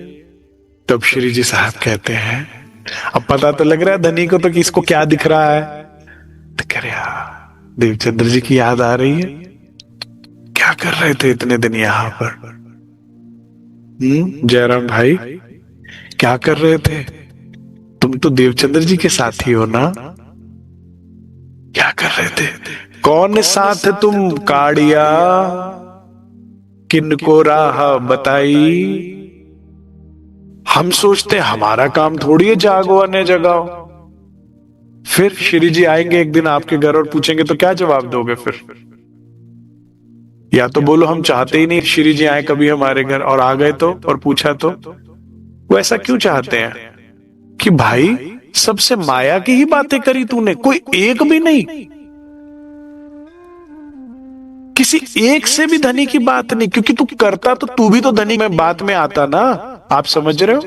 तब श्री जी साहब कहते हैं, अब पता तो लग रहा है धनी को तो कि इसको क्या दिख रहा है। तो कह रहे देवचंद्र जी की याद आ रही है। क्या कर रहे थे इतने दिन यहां पर? जयराम भाई क्या कर रहे थे? तुम तो देवचंद्र जी के साथी हो ना? क्या कर रहे थे? कौन साथ तुम काड़िया, किनको राह बताई। हम सोचते हमारा काम थोड़ी है जागो अन्य जगाओ। फिर श्री जी आएंगे एक दिन आपके घर और पूछेंगे तो क्या जवाब दोगे फिर? या तो बोलो हम चाहते ही नहीं श्री जी आए कभी हमारे घर, और आ गए तो और पूछा तो। वो ऐसा क्यों चाहते हैं कि भाई सबसे माया की ही बातें करी तूने, कोई एक भी नहीं, किसी एक से भी धनी की बात नहीं, क्योंकि तू करता तो तू भी तो धनी में बात में आता ना। आप समझ रहे हो?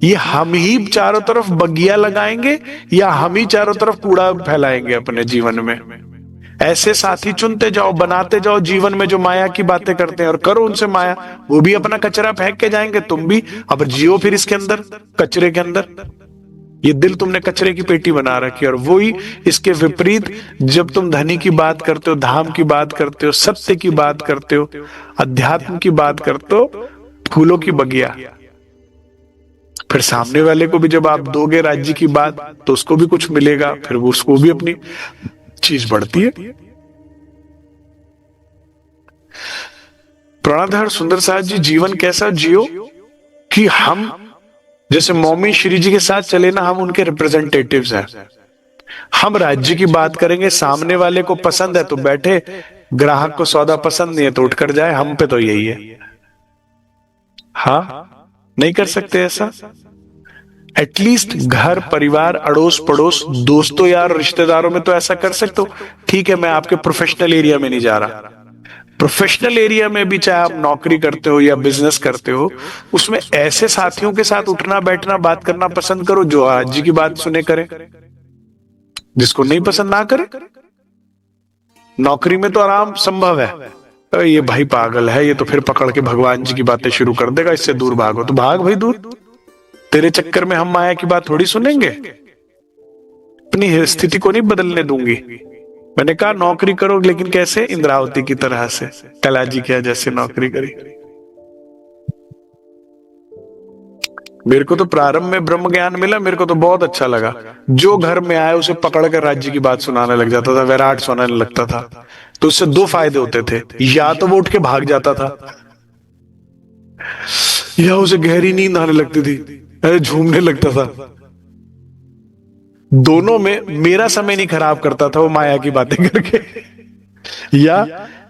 ये हम ही चारों तरफ बगिया लगाएंगे या हम ही चारों तरफ कूड़ा फैलाएंगे अपने जीवन में? ऐसे साथी चुनते जाओ, बनाते जाओ जीवन में जो माया की बातें करते हैं, और करो उनसे माया। वो भी अपना कचरा फेंक के जाएंगे, तुम भी अब जियो फिर इसके अंदर, कचरे के अंदर। ये दिल तुमने कचरे की पेटी बना रखी है। और वही इसके विपरीत, जब तुम धनी की बात करते हो, धाम की बात करते हो, सत्य की बात करते हो, अध्यात्म की बात करते हो, फूलों की बगिया। फिर सामने वाले को भी जब आप दोगे राज्य की बात तो उसको भी कुछ मिलेगा, फिर वो उसको भी अपनी चीज बढ़ती है। प्राणधर सुंदर साहब जी जीवन कैसा जियो कि हम जैसे मौमी श्री जी के साथ चले ना, हम उनके रिप्रेजेंटेटिव्स हैं। हम राज्य की बात करेंगे, सामने वाले को पसंद है तो बैठे, ग्राहक को सौदा पसंद नहीं है तो उठकर जाए। हम पे तो यही है। हाँ, नहीं कर सकते ऐसा? एटलीस्ट घर परिवार अड़ोस पड़ोस दोस्तों यार रिश्तेदारों में तो ऐसा कर सकते हो। ठीक है, मैं आपके प्रोफेशनल एरिया में नहीं जा रहा, प्रोफेशनल एरिया में भी चाहे आप नौकरी करते हो या बिजनेस करते हो, उसमें ऐसे साथियों के साथ उठना बैठना बात करना पसंद करो जो आज जी की बात सुने करे, जिसको नहीं पसंद ना करे। नौकरी में तो आराम संभव है, अरे ये भाई पागल है, ये तो फिर पकड़ के भगवान जी की बातें शुरू कर देगा, इससे दूर भागो। तो भाग भाई दूर, तेरे चक्कर में हम माया की बात थोड़ी सुनेंगे। अपनी स्थिति को नहीं बदलने दूंगी। मैंने कहा नौकरी करो, लेकिन कैसे? इंद्रावती की तरह से, कला जी क्या जैसे नौकरी करी। मेरे को तो प्रारंभ में ब्रह्म ज्ञान मिला, मेरे को तो बहुत अच्छा लगा। जो घर में आए उसे पकड़ कर राज्य की बात सुनाने लग जाता था, विराट सुनाने लगता था। तो उससे दो फायदे होते थे, या तो वो उठ के भाग जाता था, या उसे गहरी नींद आने लगती थी, झूमने लगता था। दोनों में मेरा समय नहीं खराब करता था वो माया की बातें करके। या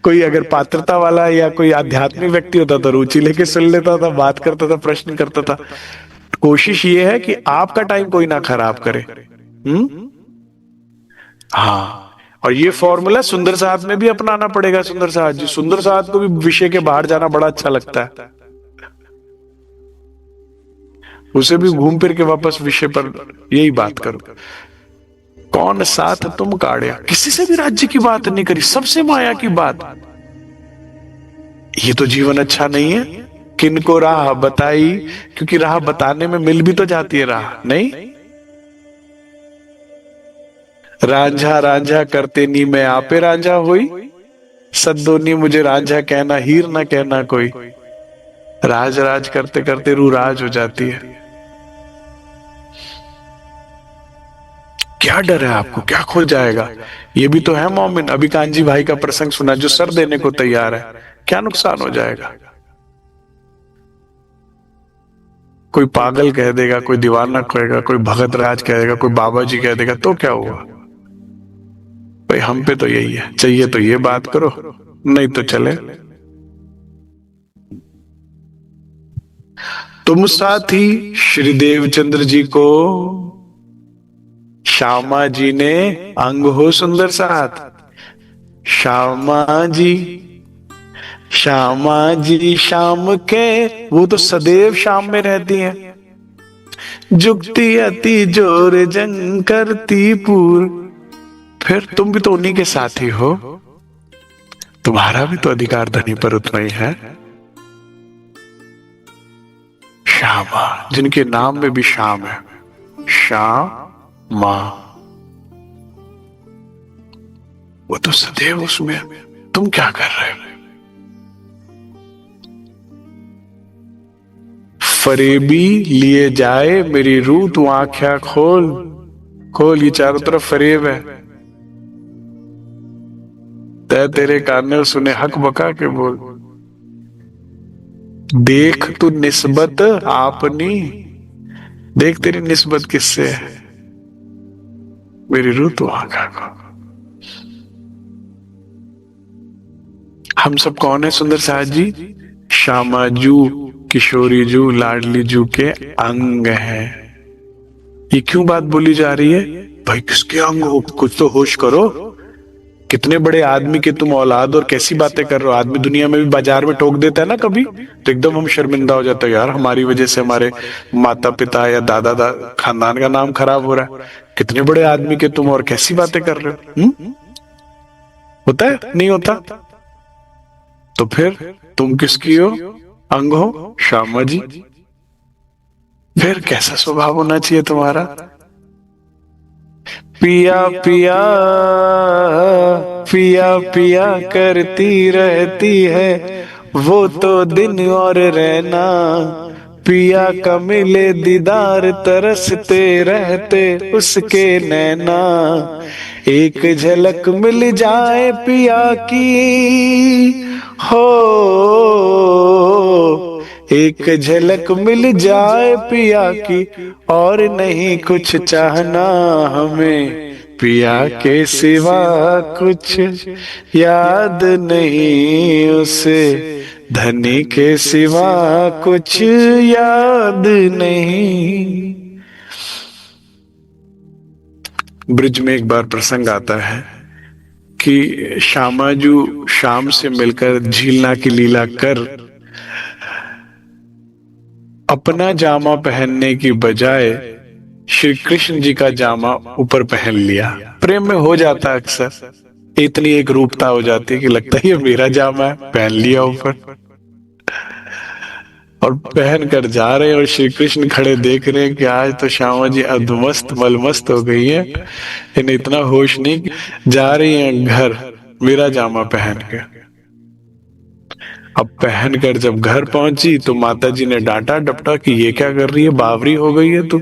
कोई अगर पात्रता वाला या कोई आध्यात्मिक व्यक्ति होता तो रुचि लेके सुन लेता था, बात करता था, प्रश्न करता था। कोशिश ये है कि आपका टाइम कोई ना खराब करे। हाँ, और ये फॉर्मूला सुंदर साहब में भी अपनाना पड़ेगा। सुंदर साहब जी, सुंदर साहब को भी विषय के बाहर जाना बड़ा अच्छा लगता है, उसे भी घूम फिर के वापस विषय पर यही बात करो। कौन साथ तुम काढ़िया, किसी से भी राज्य की बात नहीं करी, सबसे माया की बात। ये तो जीवन अच्छा नहीं है। किनको राह बताई, क्योंकि राह बताने में मिल भी तो जाती है राह, नहीं? रांझा रांझा करते नी मैं आपे रांझा हुई, सद्दोनी मुझे रांझा कहना हीर ना कहना कोई। राज राज करते करते रूह राज हो जाती है। क्या डर है आपको, क्या खो जाएगा? ये भी तो है मोमिन। अभी कांजी भाई का प्रसंग सुना, जो सर देने को तैयार है, क्या नुकसान हो जाएगा? कोई पागल कह देगा, कोई दीवाना कहेगा, कोई भगत राज कह देगा, कोई बाबा जी कह देगा, तो क्या हुआ भाई? हम पे तो यही है, चाहिए तो ये बात करो, नहीं तो चले। तुम साथी श्री देवचंद्र जी को श्यामा जी ने अंग हो सुंदर साथ। श्यामा जी, श्यामा जी शाम के, वो तो सदैव शाम में रहती हैं। जुगती अति जोर जंग करती पूर। फिर तुम भी तो उन्हीं के साथी हो, तुम्हारा भी तो अधिकार धनी पर उतना ही है। श्यामा, जिनके नाम में भी शाम है, श्यामा, वो तो सदैव उसमें। तुम क्या कर रहे हो? फरेबी लिए जाए मेरी रूह, तू आंखें खोल। खोल, ये चारों तरफ फरेब है। तय तेरे कान ने सुने, हक बका के बोल। देख तू निस्बत आपनी, देख तेरी निस्बत किससे है, मेरी रूह तो आका को। हम सब कौन है सुंदर साहब जी? श्यामाजू, किशोरी जू, लाडली जू के अंग है। ये क्यों बात बोली जा रही है भाई? किसके अंग हो? कुछ तो होश करो। कितने बड़े आदमी के तुम औलाद और कैसी बातें कर रहे हो। आदमी दुनिया में भी बाजार में टोक देता है ना कभी, तो एकदम हम शर्मिंदा हो जाते हैं, यार हमारी वजह से हमारे माता पिता या दादा खानदान का नाम खराब हो रहा है। कितने बड़े आदमी के तुम और कैसी बातें कर रहे हो। होता है? नहीं होता? तो फिर तुम किसकी हो? अंग हो श्यामा जी। फिर कैसा स्वभाव होना चाहिए तुम्हारा? पिया पिया पिया पिया करती रहती है वो तो दिन और रहना। पिया का मिले दीदार तरसते रहते उसके नैना। एक झलक मिल जाए पिया की हो, एक झलक मिल जाए पिया की और नहीं कुछ चाहना हमें। पिया के सिवा कुछ याद नहीं उसे, धनी के सिवा कुछ याद नहीं। ब्रिज में एक बार प्रसंग आता है कि श्यामाजू शाम से मिलकर झीलना की लीला कर अपना जामा पहनने की बजाय श्री कृष्ण जी का जामा ऊपर पहन लिया। प्रेम में हो जाता है अक्सर, इतनी एक रूपता हो जाती है कि लगता है ये मेरा जामा है, पहन लिया ऊपर। और पहन कर जा रहे हैं और श्री कृष्ण खड़े देख रहे हैं कि आज तो श्यामा जी अधमस्त मलमस्त हो गई है, इन्हें इतना होश नहीं। जा रही हैं घर मेरा जामा पहन के। अब पहनकर जब घर पहुंची तो माता जी ने डांटा डपटा कि ये क्या कर रही है, बावरी हो गई है तू।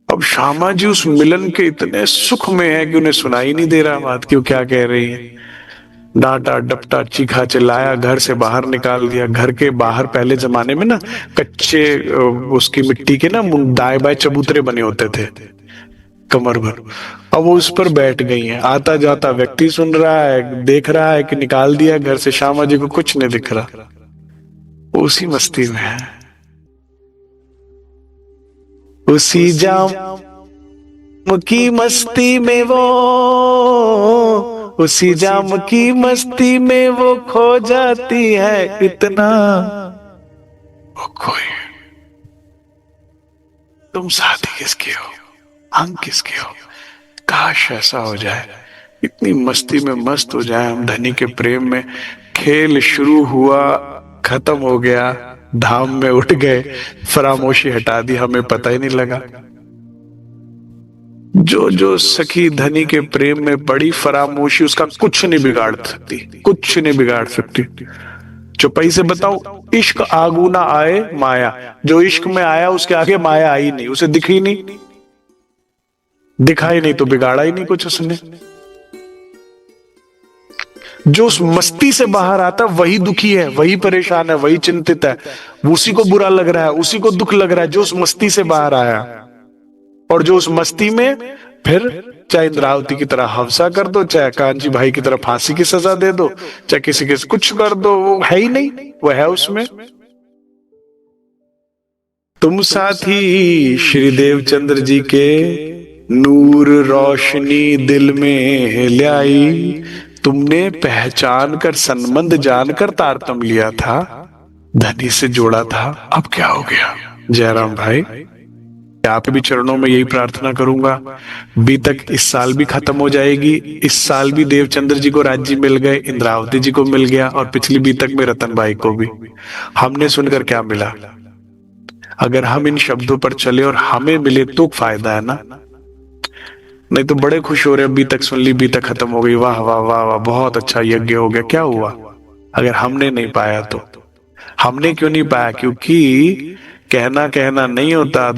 अब श्यामा जी उस मिलन के इतने सुख में है कि उन्हें सुनाई नहीं दे रहा बात क्यों क्या कह रही है। डांटा डपटा चीखा चिल्लाया, घर से बाहर निकाल दिया। घर के बाहर पहले जमाने में ना कच्चे उसकी मिट्टी के ना दाएं बाएं चबूतरे बने होते थे कमर भर। अब वो उस पर बैठ गई हैं। आता जाता व्यक्ति सुन रहा है, देख रहा है कि निकाल दिया घर से। श्यामा जी को कुछ नहीं दिख रहा, उसी मस्ती में है, उसी जाम की मस्ती में वो, उसी जाम की मस्ती में वो खो जाती है इतना वो कोई। तुम साथी किसके हो, अंग किसके हो? काश ऐसा हो जाए, इतनी मस्ती में मस्त हो जाए हम धनी के प्रेम में। खेल शुरू हुआ, खत्म हो गया, धाम में उठ गए, फरामोशी हटा दी, हमें पता ही नहीं लगा। जो जो सखी धनी के प्रेम में पड़ी, फरामोशी उसका कुछ नहीं बिगाड़ सकती, कुछ नहीं बिगाड़ सकती। चौपाई से बताओ, इश्क आगू ना आए माया। जो इश्क में आया उसके आगे माया आई नहीं, उसे दिखी नहीं, दिखाई नहीं तो बिगाड़ा ही नहीं कुछ उसने। जो उस मस्ती से बाहर आता वही दुखी है, वही परेशान है, वही चिंतित है, उसी को बुरा लग रहा है, उसी को दुख लग रहा है जो उस मस्ती से बाहर आया। और जो उस मस्ती में फिर चाहे इंद्रावती की तरह हवसा कर दो, चाहे कांची भाई की तरह फांसी की सजा दे दो, चाहे किसी के कुछ कर दो, वो है ही नहीं, वो है उसमें। तुम साथी श्री देवचंद्र जी के नूर रोशनी दिल में ले आई। तुमने पहचान कर संबंध जानकर तारतम लिया था, धनी से जोड़ा था, अब क्या हो गया? जयराम भाई, आपके भी चरणों में यही प्रार्थना करूंगा। बीतक इस साल भी खत्म हो जाएगी। इस साल भी देवचंद्र जी को राज्य मिल गए, इंद्रावती जी को मिल गया, और पिछली बीतक में रतन भाई को भी। हमने सुनकर क्या मिला? अगर हम इन शब्दों पर चले और हमें मिले तो फायदा है ना, नहीं तो बड़े खुश हो रहे हैं, बीतक सुन ली, बीतक खत्म हो गई, वाह वाह वाह वाह, बहुत अच्छा यज्ञ हो गया। क्या हुआ अगर हमने नहीं पाया तो? हमने क्यों नहीं पाया? क्योंकि कहना कहना नहीं होता,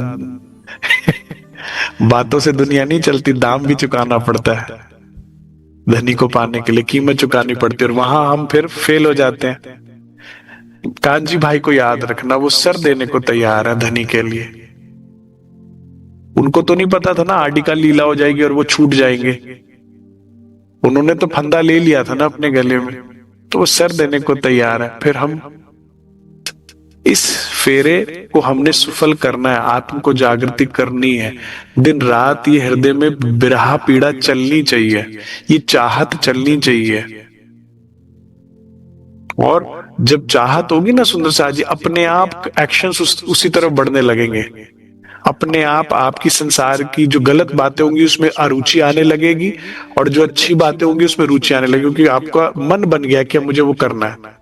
बातों से दुनिया नहीं चलती, दाम भी चुकाना पड़ता है। धनी को पाने के लिए कीमत चुकानी पड़ती है, और वहां हम फिर फेल हो जाते हैं। कांजी भाई को याद रखना, वो सर देने को तैयार है धनी के लिए। उनको तो नहीं पता था ना आदि का लीला हो जाएगी और वो छूट जाएंगे। उन्होंने तो फंदा ले लिया था ना अपने गले में, तो वो सर देने को तैयार है। फिर हम इस फेरे को हमने सफल करना है, आत्म को जागृति करनी है। दिन रात ये हृदय में बिरहा पीड़ा चलनी चाहिए, ये चाहत चलनी चाहिए। और जब चाहत होगी ना सुंदर साहब जी, अपने आप एक्शंस उसी तरफ बढ़ने लगेंगे। अपने आप आपकी संसार की जो गलत बातें होंगी उसमें अरुचि आने लगेगी, और जो अच्छी बातें होंगी उसमें रुचि आने लगेगी, क्योंकि आपका मन बन गया कि अब मुझे वो करना है।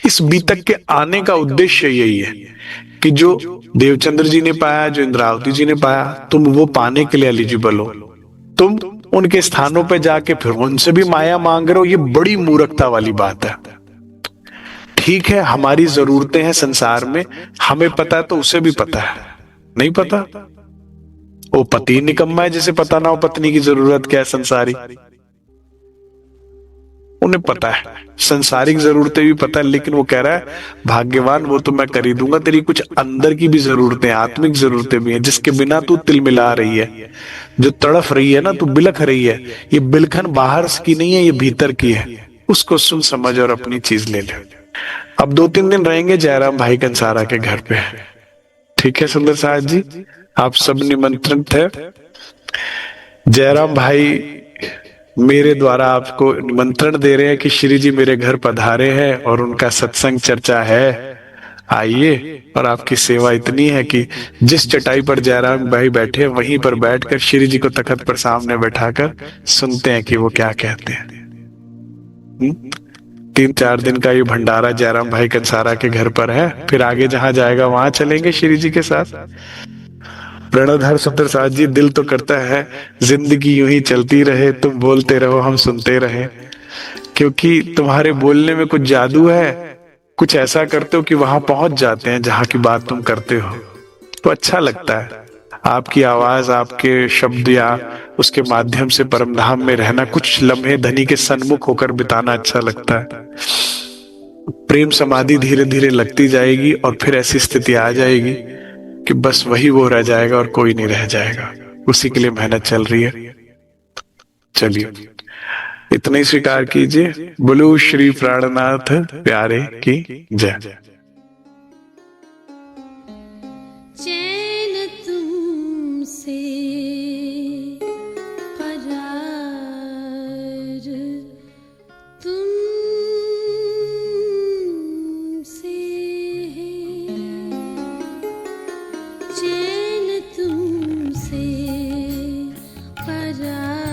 इस बीतक के आने का उद्देश्य यही है कि जो देवचंद्र जी ने पाया, जो इंद्रावती जी ने पाया, तुम वो पाने के लिए एलिजिबल हो। तुम उनके स्थानों पे जाके फिर उनसे भी माया मांग रहे हो, ये बड़ी मूर्खता वाली बात है। ठीक है, हमारी जरूरतें हैं संसार में, हमें पता है तो उसे भी पता है। नहीं पता, वो पति निकम्मा है जिसे पता ना हो पत्नी की जरूरत क्या है संसारी। उन्हें पता है, संसारिक जरूरतें भी पता है, लेकिन वो कह रहा है भाग्यवान वो तो मैं कर ही दूंगा, तेरी कुछ अंदर की भी जरूरतें, आत्मिक जरूरतें भी हैं, जिसके बिना तू तिलमिला रही है, जो तड़फ रही है ना, तू बिलख रही है। ये बिलखन बाहर की नहीं है, ये भीतर की है। उसको सुन समझ और अपनी चीज ले ले। अब 2-3 दिन रहेंगे जयराम भाई कंसारा के घर पे। ठीक है सुंदर साहब जी, आप सब निमंत्रित है। जयराम भाई मेरे द्वारा आपको निमंत्रण दे रहे हैं कि श्री जी मेरे घर पधारे हैं और उनका सत्संग चर्चा है, आइए। और आपकी सेवा इतनी है कि जिस चटाई पर जयराम भाई बैठे हैं वहीं पर बैठकर श्री जी को तखत पर सामने बैठाकर सुनते हैं कि वो क्या कहते हैं। 3-4 दिन का ये भंडारा जयराम भाई कंसारा के घर पर है, फिर आगे जहां जाएगा वहां चलेंगे श्री जी के साथ। प्रणवधर सुंदर साथ जी, दिल तो करता है जिंदगी यूं ही चलती रहे, तुम बोलते रहो हम सुनते रहे, क्योंकि तुम्हारे बोलने में कुछ जादू है। कुछ ऐसा करते हो कि वहां पहुंच जाते हैं जहां की बात तुम करते हो, तो अच्छा लगता है। आपकी आवाज, आपके शब्द या उसके माध्यम से परमधाम में रहना, कुछ लम्हे धनी के सन्मुख होकर बिताना अच्छा लगता है। प्रेम समाधि धीरे धीरे लगती जाएगी और फिर ऐसी स्थिति आ जाएगी कि बस वही वो रह जाएगा और कोई नहीं रह जाएगा। उसी के लिए मेहनत चल रही है। चलिए इतना ही स्वीकार कीजिए। बोलो श्री प्राणनाथ प्यारे की जय। चैन तुमसे करार तुमसे है, चैन तुमसे करार